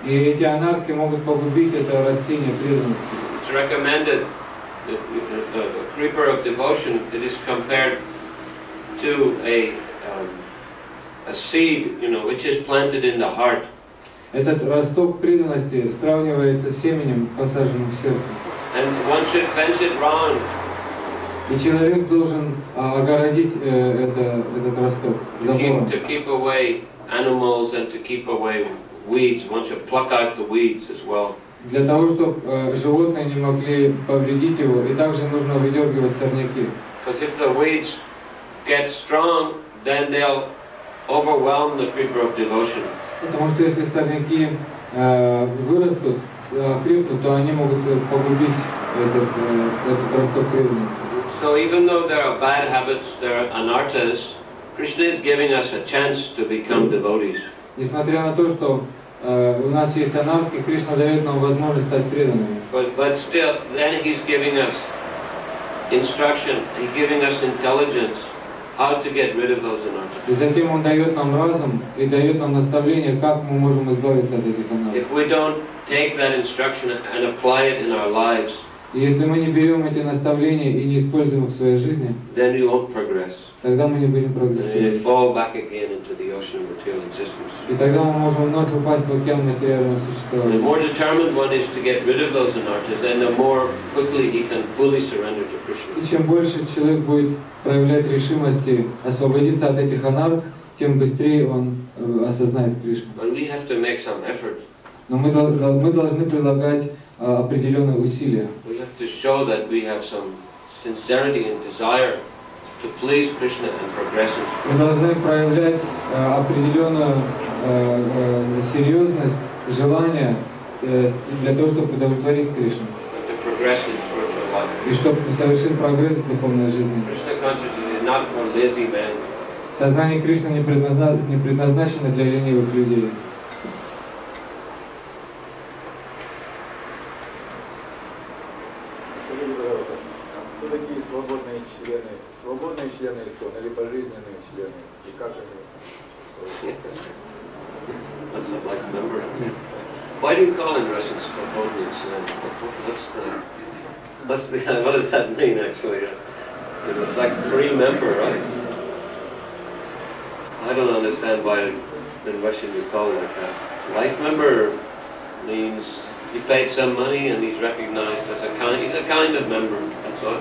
И эти анархи могут погубить это растение преданности. It's recommended that the creeper of devotion, it is compared to a seed, which is planted in the heart. Этот росток преданности сравнивается с семенем, посаженным в сердце. And one should fence it round. И человек должен огородить этот росток забором. To keep away animals and to keep away weeds. One should pluck out the weeds as well. Для того, чтобы животные не могли повредить его, и также нужно выдергивать сорняки. Because if the weeds get strong, then they'll overwhelm the creeper of devotion. Потому что если сорняки вырастут, крепнут, то они могут погубить этот росток преданности. So even though there are bad habits, there are anarthas, Krishna is giving us a chance to become devotees. Несмотря на то, что у нас есть анархи, Кришна дает нам возможность стать преданными. But still, then He's giving us instruction, He's giving us intelligence, how to get rid of those anarthas. И затем Он дает нам разум и дает нам наставление, как мы можем избавиться от этих анархов. If we don't take that instruction and apply it in our lives, И если мы не берем эти наставления и не используем их в своей жизни, then we won't progress. тогда мы не будем And we прогрессировать. fall back again into the ocean of material existence. И тогда мы можем вновь упасть в океан материального The существования. more determined one is to get rid of those anarthas, then the more quickly he can fully surrender to Krishna. И чем больше человек будет проявлять решимости освободиться от этих анарх, тем быстрее он осознает Кришну. But we have to make some effort. Но мы должны прилагать определенные усилия. We have to show that we have some sincerity and desire to please Krishna and progress in spiritual. Мы должны проявлять определенную серьезность, желание для того, чтобы удовлетворить Кришну. To progress in spiritual life. И чтобы совершить прогресс в духовной жизни. Krishna consciousness is not for lazy men. Сознание Кришны не предназначено для ленивых людей. Скажите, пожалуйста, кто такие свободные члены искон или пожизненные члены? И как они? What's that like member? Why do you call in Russian свободные члены? What does that mean actually? It's like free member, right? I don't understand why in Russian you call it like that. Life member means he paid some money and he's recognized as he's a kind of member, that's all.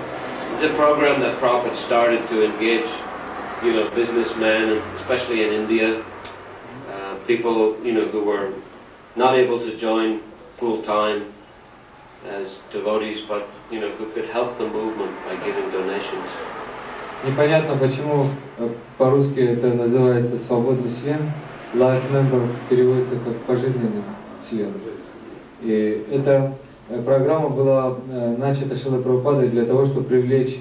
It's a program that Prabhupada started to engage, businessmen, especially in India, people, who were not able to join full time as devotees, but, who could help the movement by giving donations. Непонятно, почему по-русски это называется свободный член. Life member переводится как пожизненный член. И эта программа была начата Шрилой Прабхупадой для того, чтобы привлечь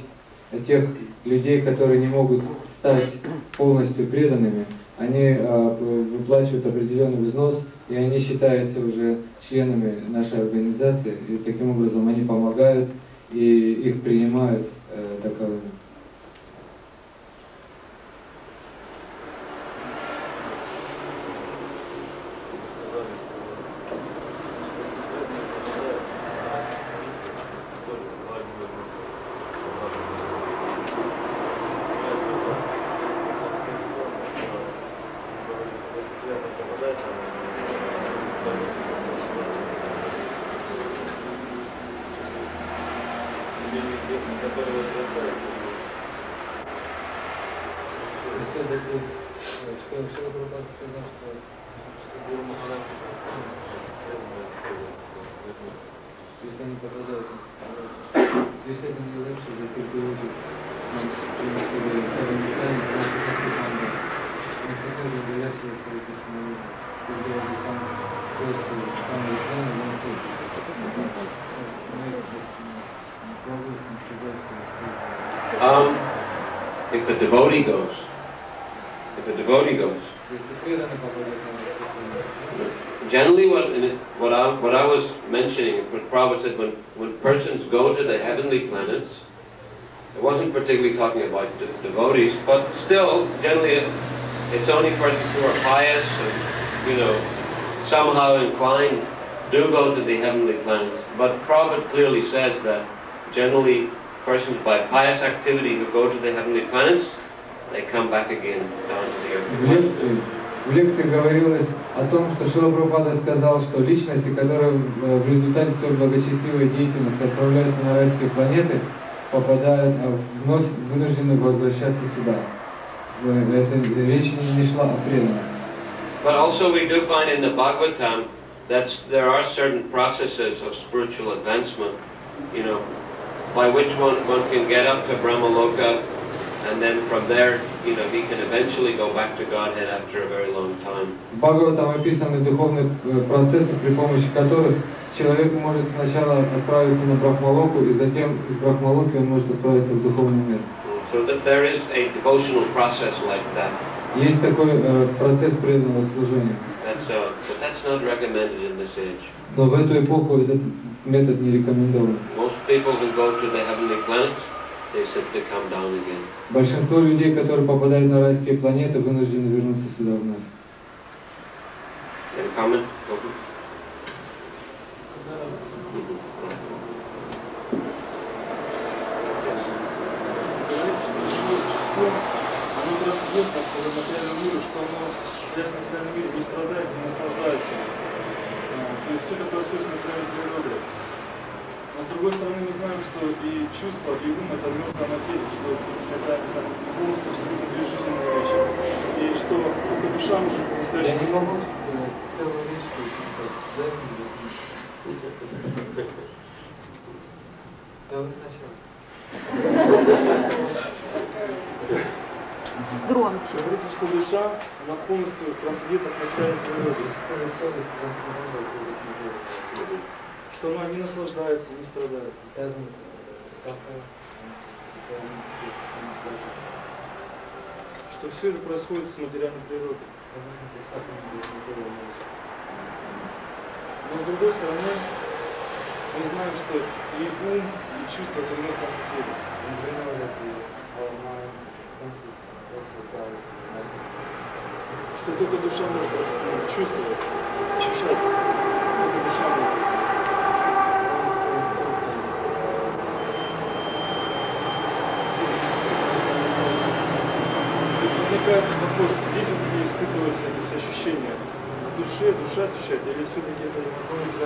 тех людей, которые не могут стать полностью преданными. Они выплачивают определенный взнос, и они считаются уже членами нашей организации. И таким образом они помогают, и их принимают таковыми. If a devotee goes, generally what I was mentioning, what Prabhupada said, when persons go to the heavenly planets, it wasn't particularly talking about devotees, but still, generally it's only persons who are pious and, somehow inclined do go to the heavenly planets. But Prabhupada clearly says that generally persons by pious activity who go to the heavenly planets, they come back again down to the earth. В лекции говорилось о том, что Шрила Прабхупада сказал, что личности, которые в результате своей благочестивой деятельности отправляются на райские планеты, попадают, вновь вынуждены возвращаться сюда. Эта речь не шла о преданных. But also we do find in the Bhagavatam that there are certain processes of spiritual advancement, by which one can get up to Brahmaloka, and then from there, he can eventually go back to Godhead after a very long time. В Бхагаватам описаны духовные процессы, при помощи которых человек может сначала отправиться на Брахмалоку, и затем из Брахмалоки он может отправиться в духовный мир. So that there is a devotional process like that. Есть такой процесс преданного служения. But that's not recommended in this age. Но в эту эпоху этот метод не рекомендован. Most people who go to the heavenly planets, they simply come down again. Большинство людей, которые попадают на райские планеты, вынуждены вернуться сюда вновь. Any comment? В материальном мире, что оно в материальном мире не страдает, не наслаждается. То есть все это происходит в материальной природе. Но с другой стороны мы знаем, что и чувство, и ум это мертвое на теле, что это полностью абсолютно безжизненная вещь. И что только душа может по-настоящему... Я не могу целую речь да вы сначала. Громче. Говорится, что душа, она полностью трансцендентна к материальной природе. Что она не наслаждается, не страдает. Что все это происходит с материальной природой. Но с другой стороны, Мы знаем, что и ум, и чувство примерно как тело. Что только душа может чувствовать, ощущать, только душа может. То есть возникает вопрос, здесь все-таки испытываются эти ощущения в душе, душа ощущает, или все-таки это находится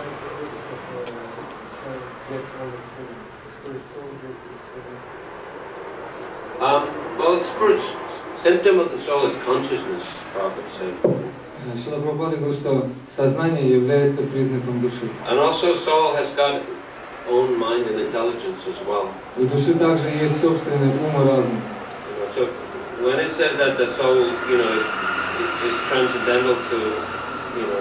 well, the symptom of the soul is consciousness, Prabhupada said. Шрила Прабхупада говорит, что сознание является признаком души. And also soul has got own mind and intelligence as well. У души также есть собственный ум и разум. So when it says that the soul, is transcendental to,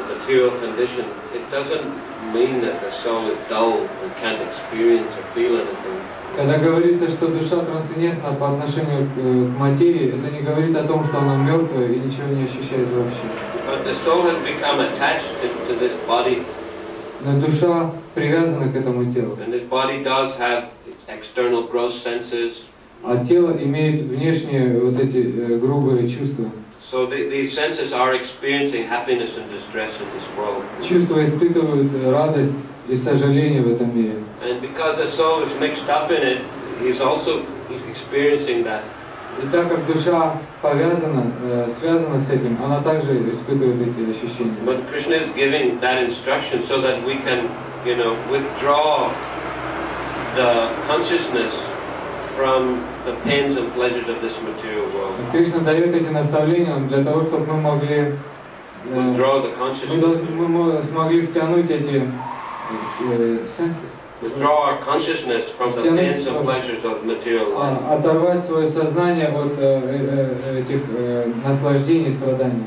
material condition, it doesn't mean that the soul is dull and can't experience or feel anything. Когда говорится, что душа трансцендентна по отношению к материи, это не говорит о том, что она мертвая и ничего не ощущает вообще. But the soul has become attached to this body. Но душа привязана к этому телу. And this body does have external gross senses. А тело имеет внешние вот эти грубые чувства. So these senses are experiencing happiness and distress in this world. Чувства испытывают радость и сожаление в этом мире. And because the soul is mixed up in it, he's experiencing that. И так как душа связана с этим, она также испытывает эти ощущения. But Krishna is giving that instruction so that we can, withdraw the consciousness from the pains and pleasures of this material world. Кришна дает эти наставления для того, чтобы мы могли withdraw the consciousness. Мы смогли втянуть эти senses. Withdraw our consciousness from the pains and pleasures of material life. Оторвать свое сознание от этих наслаждений и страданий.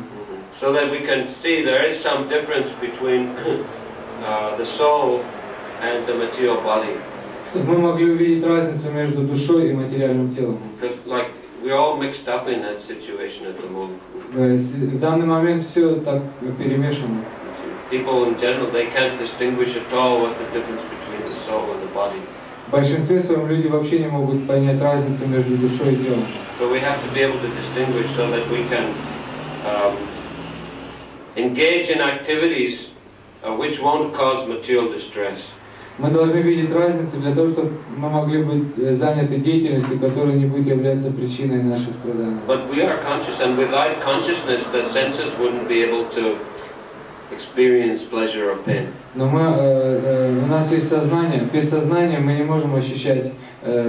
So that we can see there is some difference between the soul and the material body. Чтобы мы могли увидеть разницу между душой и материальным телом. Because we're all mixed up in that situation at the moment. В данный момент все так перемешано. People in general, they can't distinguish at all what's the difference between the soul and the body. В большинстве своем люди вообще не могут понять разницу между душой и телом. So we have to be able to distinguish so that we can engage in activities which won't cause material distress. Мы должны видеть разницу для того, чтобы мы могли быть заняты деятельностью, которая не будет являться причиной наших страданий. But we are conscious, and without consciousness, the senses wouldn't be able to experience pleasure or pain. Но у нас есть сознание. Без сознания мы не можем ощущать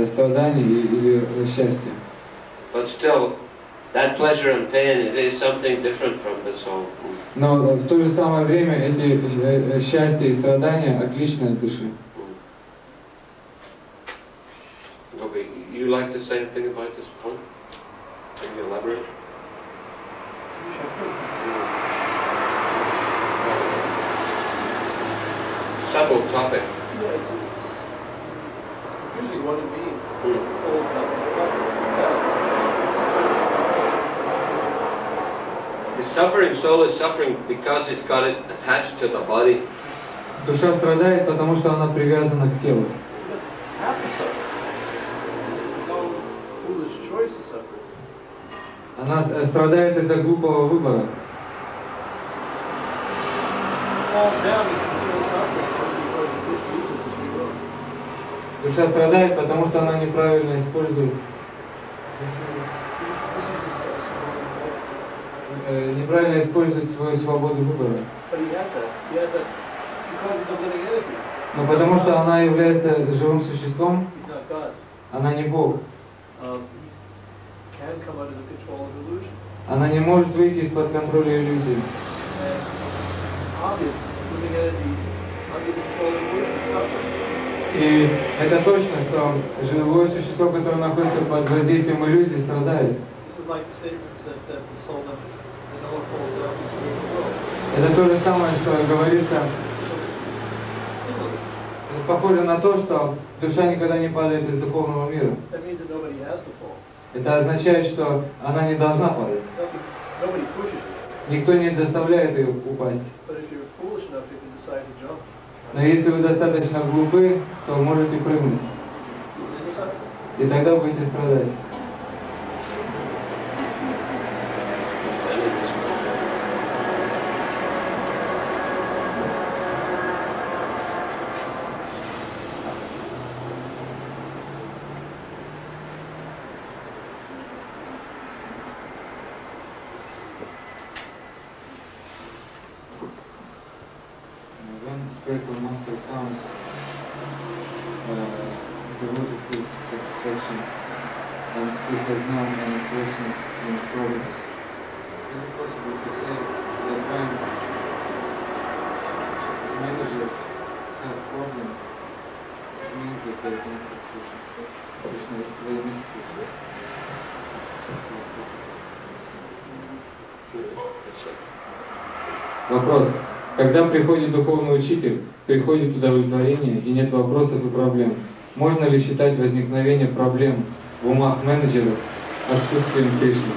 страдания или счастье. But still, that pleasure and pain is something different from the soul. Но в то же самое время эти счастья и страдания отличны от души. Okay, you like to say anything about this point? Can you elaborate? Subtle topic. Yeah, it's confusing what it means. The soul doesn't suffer. The suffering soul is suffering because it's got it attached to the body. Душа страдает, потому что она привязана к телу. Она страдает из-за глупого выбора. Душа страдает, потому что она неправильно использует свою свободу выбора. Но потому что она является живым существом, она не Бог. Она не может выйти из-под контроля иллюзий. И это точно, что живое существо, которое находится под воздействием иллюзий, страдает. Это то же самое, что говорится. Это похоже на то, что душа никогда не падает из духовного мира. Это означает, что она не должна падать. Никто не заставляет ее упасть. Но если вы достаточно глупы, то можете прыгнуть. И тогда будете страдать. Spiritual master comes, the devotee feels satisfaction and he has no any questions and problems. Is it possible to say that when managers have problems, it means that they don't have Krishna? Krishna, they miss Krishna. Вопрос. Когда приходит духовный учитель, приходит удовлетворение и нет вопросов и проблем, можно ли считать возникновение проблем в умах менеджеров отсутствием Кришны?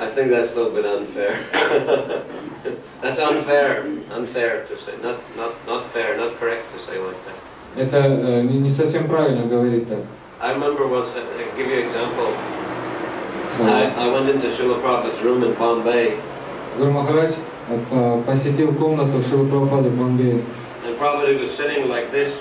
I think that's a little bit unfair. That's unfair to say, not fair, not correct to say like that. Это не совсем правильно говорить так. I remember once, I'll give you an example. I went into Shrila Prabhupada's room in Bombay. Гуру Махарадж посетил комнату Шрилы Прабхупады в Бомбее. And Prabhupada was sitting like this.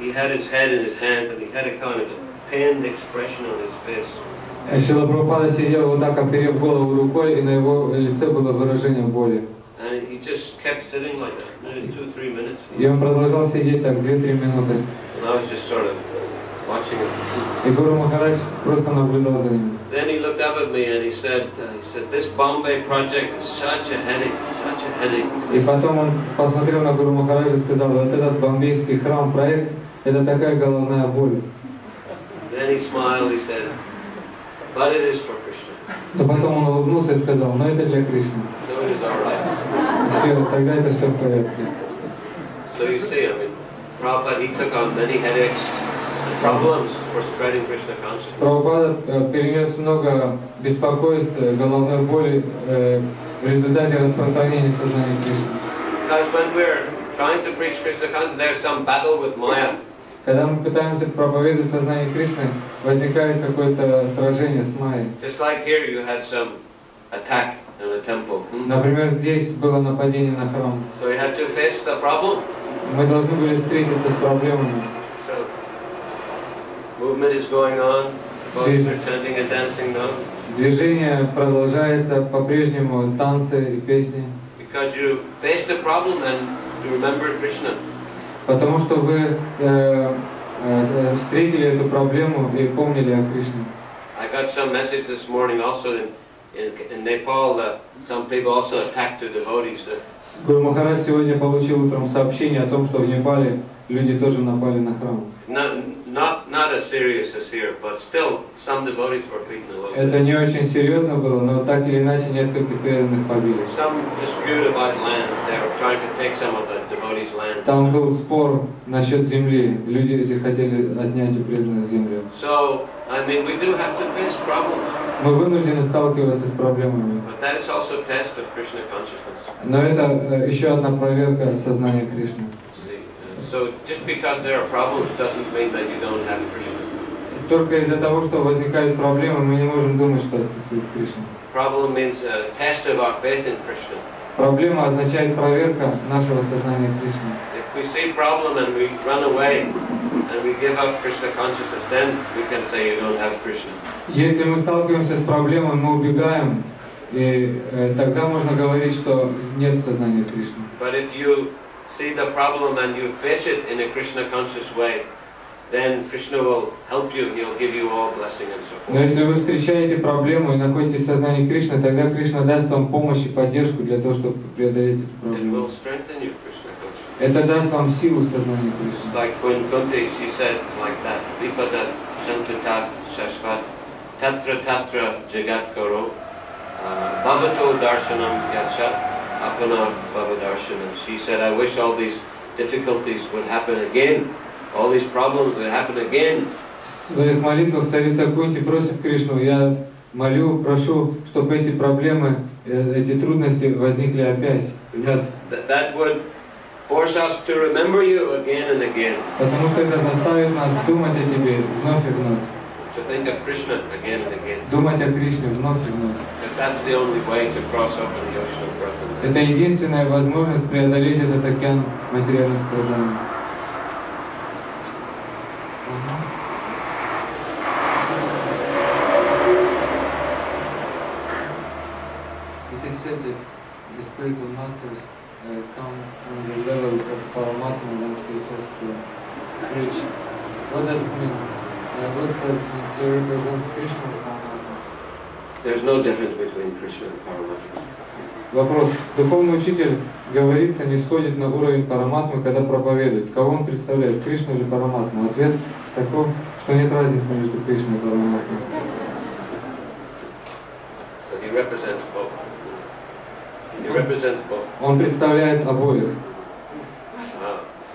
He had his head in his hand, and he had a kind of a pained expression on his face. Шрила Прабхупада сидел вот так, оперев голову рукой, и на его лице было выражение боли. And he just kept sitting like that, maybe 2-3 minutes. И он продолжал сидеть так 2-3 минуты. And I was just sort of watching him. И Гуру Махарадж просто наблюдал за ним. Then he looked up at me and he said, "This Bombay project is such a headache, such a headache." И потом он посмотрел на Гуру Махараджа и сказал: вот этот бомбейский храм проект, это такая головная боль. Then he smiled. He said, "But it is for Krishna." Но потом он улыбнулся и сказал: но это для Кришны. So it is all right. Все, тогда это все в порядке. So you see, I mean, Prabhupada, he took on many headaches and problems for spreading Krishna consciousness. Прабхупада перенес много беспокойств, головной боли в результате распространения сознания Кришны. Because when we're trying to preach Krishna consciousness, there's some battle with Maya. Когда мы пытаемся проповедовать сознание Кришны, возникает какое-то сражение с Майей. Just like here, you had some attack in the temple. Например, здесь было нападение на храм. So you had to face the problem. Мы должны были встретиться с проблемами. So movement is going on. Devotees are chanting and dancing now. Движение продолжается по-прежнему, танцы и песни. Because you faced the problem and you remembered Krishna. Потому что вы встретили эту проблему и помнили о Кришне. I got some message this morning also in Nepal. Some people also attacked the devotees. Гуру Махарадж сегодня получил утром сообщение о том, что в Непале люди тоже напали на храм. Not as serious as here, but still some devotees were beaten a little. Это не очень серьезно было, но так или иначе несколько преданных побили. Some dispute about land. They were trying to take some of the devotees' land. Там был спор насчет земли. Люди эти хотели отнять у преданных землю. So, I mean, we do have to face problems. Мы вынуждены сталкиваться с проблемами. But that is also a test of Krishna consciousness. Но это еще одна проверка сознания Кришны. So just because there are problems doesn't mean that you don't have Krishna. Только из-за того, что возникают проблемы, мы не можем думать, что отсутствует Кришна. Problem means a test of our faith in Krishna. Проблема означает проверка нашего сознания Кришны. If we see problem and we run away and we give up Krishna consciousness, then we can say you don't have Krishna. Если мы сталкиваемся с проблемой, мы убегаем, и тогда можно говорить, что нет сознания Кришны. But if you see the problem and you face it in a Krishna conscious way, then Krishna will help you. He'll give you all blessing and support. Но если вы встречаете проблему и находите сознание Кришны, тогда Кришна даст вам помощь и поддержку для того, чтобы преодолеть эту It проблему. will strengthen you, Krishna consciousness. Это даст вам силу сознания Кришны. Like when Kunti, she said like that, Vipada Shantatat Shashvat Tatra Tatra Jagat Guru Bhavato Darshanam Yachat Apana Bhava Darshanam. She said, I wish all these difficulties would happen again. All these problems would happen again. В своих молитвах царица Кунти просит Кришну: я молю, прошу, чтобы эти проблемы эти трудности возникли опять. That would force us to remember you again and again. Потому что это заставит нас думать о тебе вновь и вновь. To think of Krishna again and again. Думать о Кришне вновь и вновь. That's the only way to cross over the ocean of birth and death. Это единственная возможность преодолеть этот океан материальных страданий. It is said that the spiritual masters come on the level of Paramatma when he has to preach. What does it mean? What does it mean? He represents Krishna or Paramatma? There's no difference between Krishna and Paramatma. Вопрос. Духовный учитель, говорится, не сходит на уровень Параматмы, когда проповедует. Кого он представляет, Кришну или Параматму? Ответ таков, что нет разницы между Кришной и Параматмой. So he represents both. He represents both. Он представляет обоих. So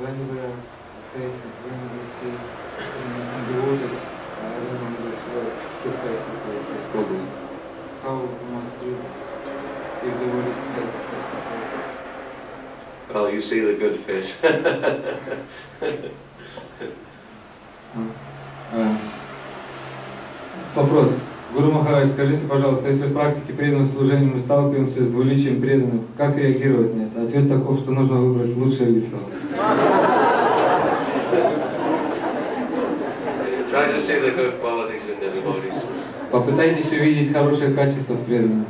when we are facing, when we see in the waters, I don't know what two faces they say. How we must treat this? If the waters has two faces. well, you see the good face. Вопрос. Гуру Махарадж, скажите, пожалуйста, если в практике преданного служения мы сталкиваемся с двуличием преданных, как реагировать на это? Ответ таков, что нужно выбрать лучшее лицо. Попытайтесь увидеть хорошие качества в преданном.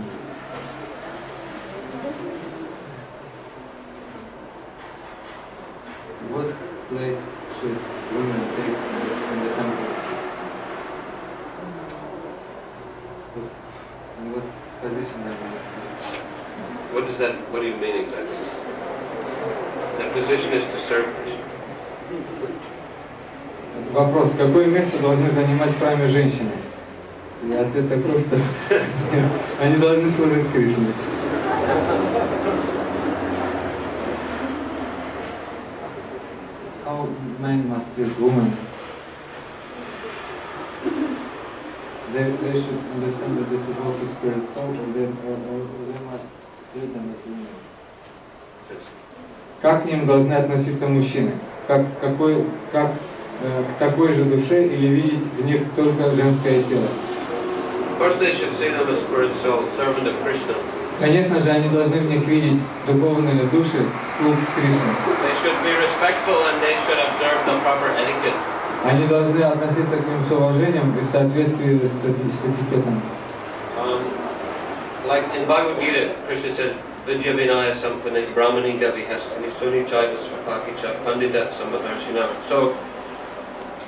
What place should women take in the temple? In what position are they? What does that? What do you mean exactly? That position is to serve Krishna. Вопрос, какое место должны занимать в храме женщины? И ответ такой, что они должны служить Кришне. How men must treat women? They should understand that this is also spirit soul, and they must treat them as women. Как к ним должны относиться мужчины? Как к такой же душе или видеть в них только женское тело? Конечно же, они должны в них видеть духовные души, слуг Кришны. Они должны относиться к ним с уважением и в соответствии с этикетом. Like in Bhagavad Gita, Krishna says, Vidya Vinaya Sampane Brahmani Gavi Hastani Suni Chaivas Pakicha Pandita Samadarshina. So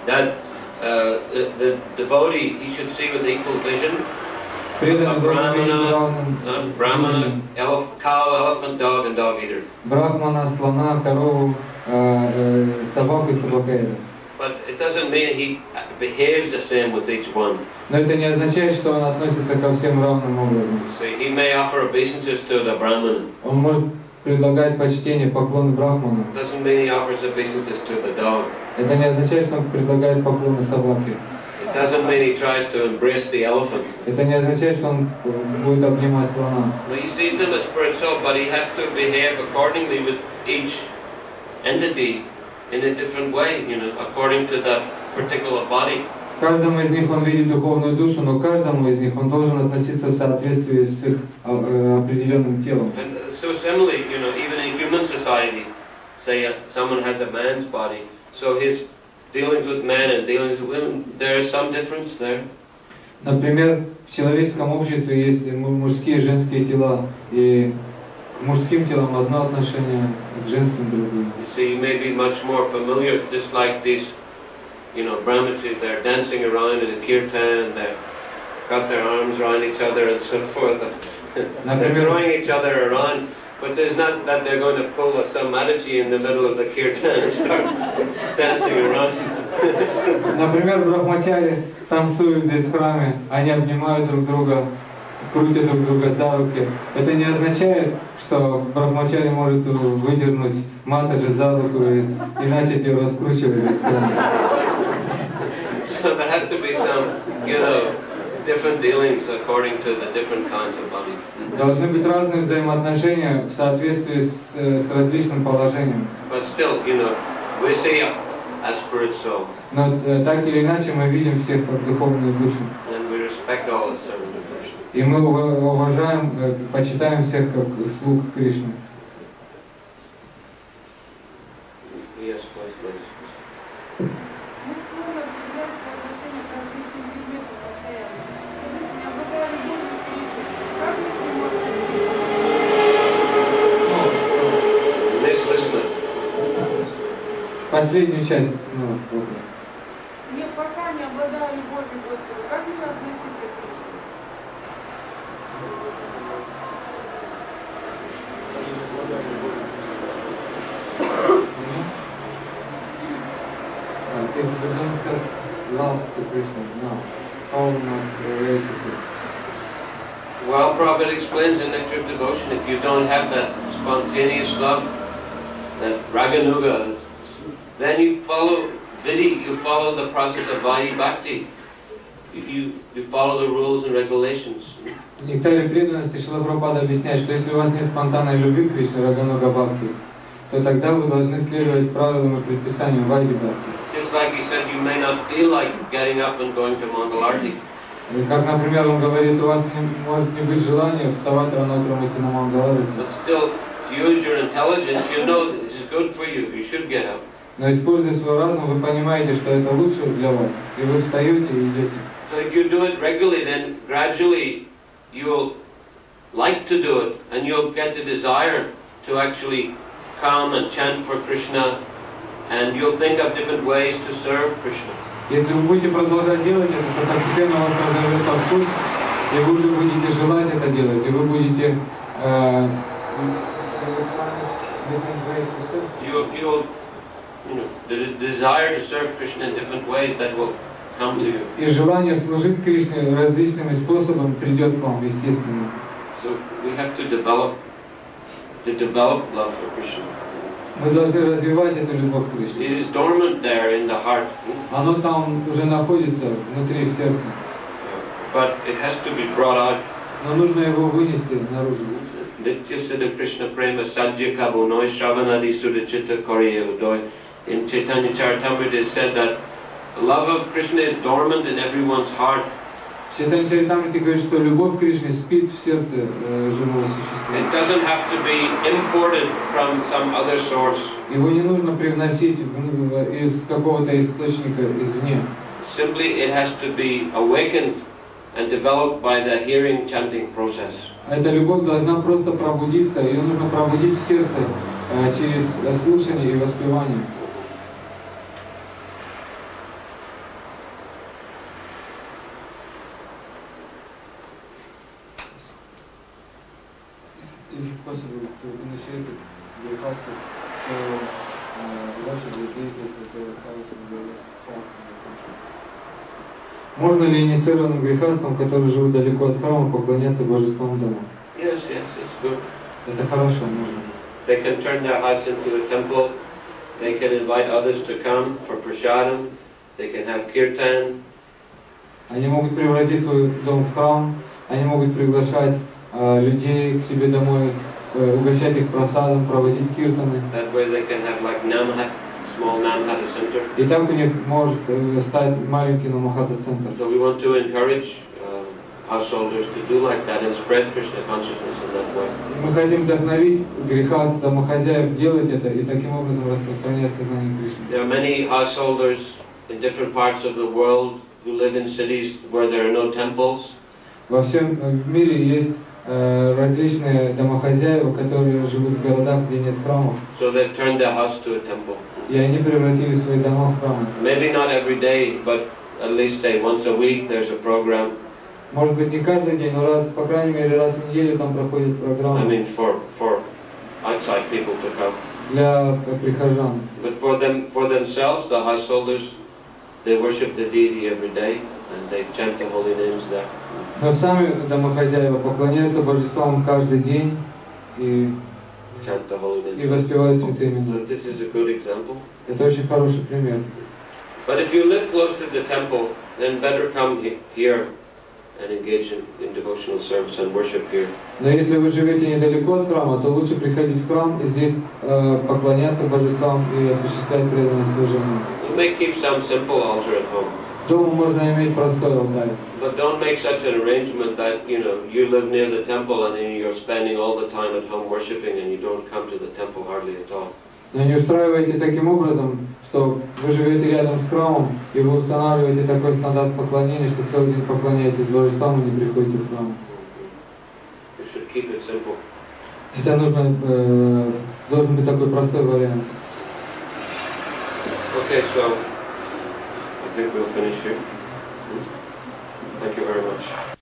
that the devotee, he should see with equal vision a Brahmana, cow, elephant, dog, and dog eater. Брахмана, слона, корову, собаку и собакоеда. But it doesn't mean he behaves the same with each one. Но это не означает, что он относится ко всем равным образом. So he may offer obeisances to the Brahman. Он может предлагать почтение, поклоны Брахману. Doesn't mean he offers obeisances to the dog. Это не означает, что он предлагает поклоны собаке. It doesn't mean he tries to embrace the elephant. Это не означает, что он будет обнимать слона. He sees them as spiritual, but he has to behave accordingly with each entity in a different way, according to that particular body. Каждому из них он видит духовную душу, но каждому из них он должен относиться в соответствии с их определенным телом. And so similarly, even in human society, say someone has a man's body, so his dealings with men and dealings with women, there is some difference there. Например, в человеческом обществе есть мужские и женские тела, и к мужским телам одно отношение, к женским другое. You see, you may be much more familiar, just like these, brahmacharis, they're dancing around in a kirtan, they've got their arms around each other and so forth. They're throwing each other around, but there's not that they're going to pull some Mataji in the middle of the kirtan and start dancing around. Например, брахмачари танцуют здесь в храме, они обнимают друг друга, крутят друг друга за руки. Это не означает, что брахмачари может выдернуть матаджи за руку и начать ее раскручивать за спину. So there has to be some, different dealings according to the different kinds of bodies. Должны быть разные взаимоотношения в соответствии с различным положением. But still, we see a spirit soul. Но так или иначе мы видим всех как духовные души. And we respect all the servants of Krishna. И мы уважаем, почитаем всех как слуг Кришны. Yes, please. Последнюю часть снова вопрос. Нет, пока не обладаю любовью к Господу. Как мне относиться к Кришне? If we don't have love to Krishna now, how must we relate to Him? Well, Prabhupada explains in Nectar of Devotion, if you don't have that spontaneous love, that raganuga, then you follow vidhi, you follow the process of vaidhi bhakti. You follow the rules and regulations. В Нектаре преданности Шрила Прабхупада объясняет, что если у вас нет спонтанной любви к Кришне, рагануга бхакти, то тогда вы должны следовать правилам и предписаниям вайди бхакти. Just like he said, you may not feel like getting up and going to Mangalarti. Как, например, он говорит, у вас может не быть желания вставать рано утром идти на Мангаларати. But still, to use your intelligence, you know this is good for you. You should get up. Но используя свой разум, вы понимаете, что это лучше для вас, и вы встаете и идете. So if you do it regularly, then gradually you will like to do it, and you'll get the desire to actually come and chant for Krishna, and you'll think of different ways to serve Krishna. Если вы будете продолжать делать это, то постепенно у вас разовьется вкус, и вы уже будете желать это делать, и вы будете the desire to serve Krishna in different ways that will come to you. И желание служить Кришне различными способами придет к вам, естественно. So we have to develop love for Krishna. Мы должны развивать эту любовь к Кришне. It is dormant there in the heart. Оно там уже находится внутри в сердце. But it has to be brought out. Но нужно его вынести наружу. Nitya Siddha Krishna Prema Sadhya Kabo Noi Shravanadi Sudachita Koriya Udoy. In Chaitanya Charitamrita it said that the love of Krishna is dormant in everyone's heart. В Чайтанья Чаритамрите говорит, что любовь к Кришне спит в сердце живого существа. It doesn't have to be imported from some other source. Его не нужно привносить из какого-то источника извне. Simply it has to be awakened and developed by the hearing chanting process. Эта любовь должна просто пробудиться, ее нужно пробудить в сердце через слушание и воспевание. Is it possible to initiate Belfasте so Russia will be at the house of the heart? Можно ли инициированным грехастам, которые живут далеко от храма, поклоняться божествам дома? Yes, it's good. Это хорошо, можно. They can turn their house into a temple. They can invite others to come for prasadam. They can have kirtan. Они могут превратить свой дом в храм, они могут приглашать людей к себе домой, угощать их просадом, проводить киртаны. That way they can have like namhat, small namhata center. И так у них может стать маленький намахата-центр. So we want to encourage householders to do like that and spread Krishna consciousness in that way. Мы хотим вдохновить грехаст, домохозяев делать это и таким образом распространять сознание Кришны. There are many householders in different parts of the world who live in cities where there are no temples. Во всем мире есть различные домохозяева, которые живут в городах, где нет храмов. So they've turned their house to a temple. И они превратили свои дома в храмы. Maybe not every day, but at least say once a week there's a program. Может быть, не каждый день, но раз, по крайней мере, раз в неделю там проходит программа. I mean for outside people to come. Для прихожан. But for themselves, the householders, they worship the deity every day. and they chant the holy names there. Но сами домохозяева поклоняются божествам каждый день и Chant the holy names. воспевают святые имена. So this is a good example. Это очень хороший пример. But if you live close to the temple, then better come here and engage in devotional service and worship here. Но если вы живете недалеко от храма, то лучше приходить в храм и здесь поклоняться божествам и осуществлять преданное служение. You may keep some simple altar at home. Дома можно иметь простой алтарь. But don't make such an arrangement that, you live near the temple and then you're spending all the time at home worshiping and you don't come to the temple hardly at all. Но не устраивайте таким образом, что вы живете рядом с храмом и вы устанавливаете такой стандарт поклонения, что целый день поклоняетесь божествам и не приходите в храм. You should keep it simple. Это должен быть такой простой вариант. Okay, so I think we'll finish here. Thank you very much.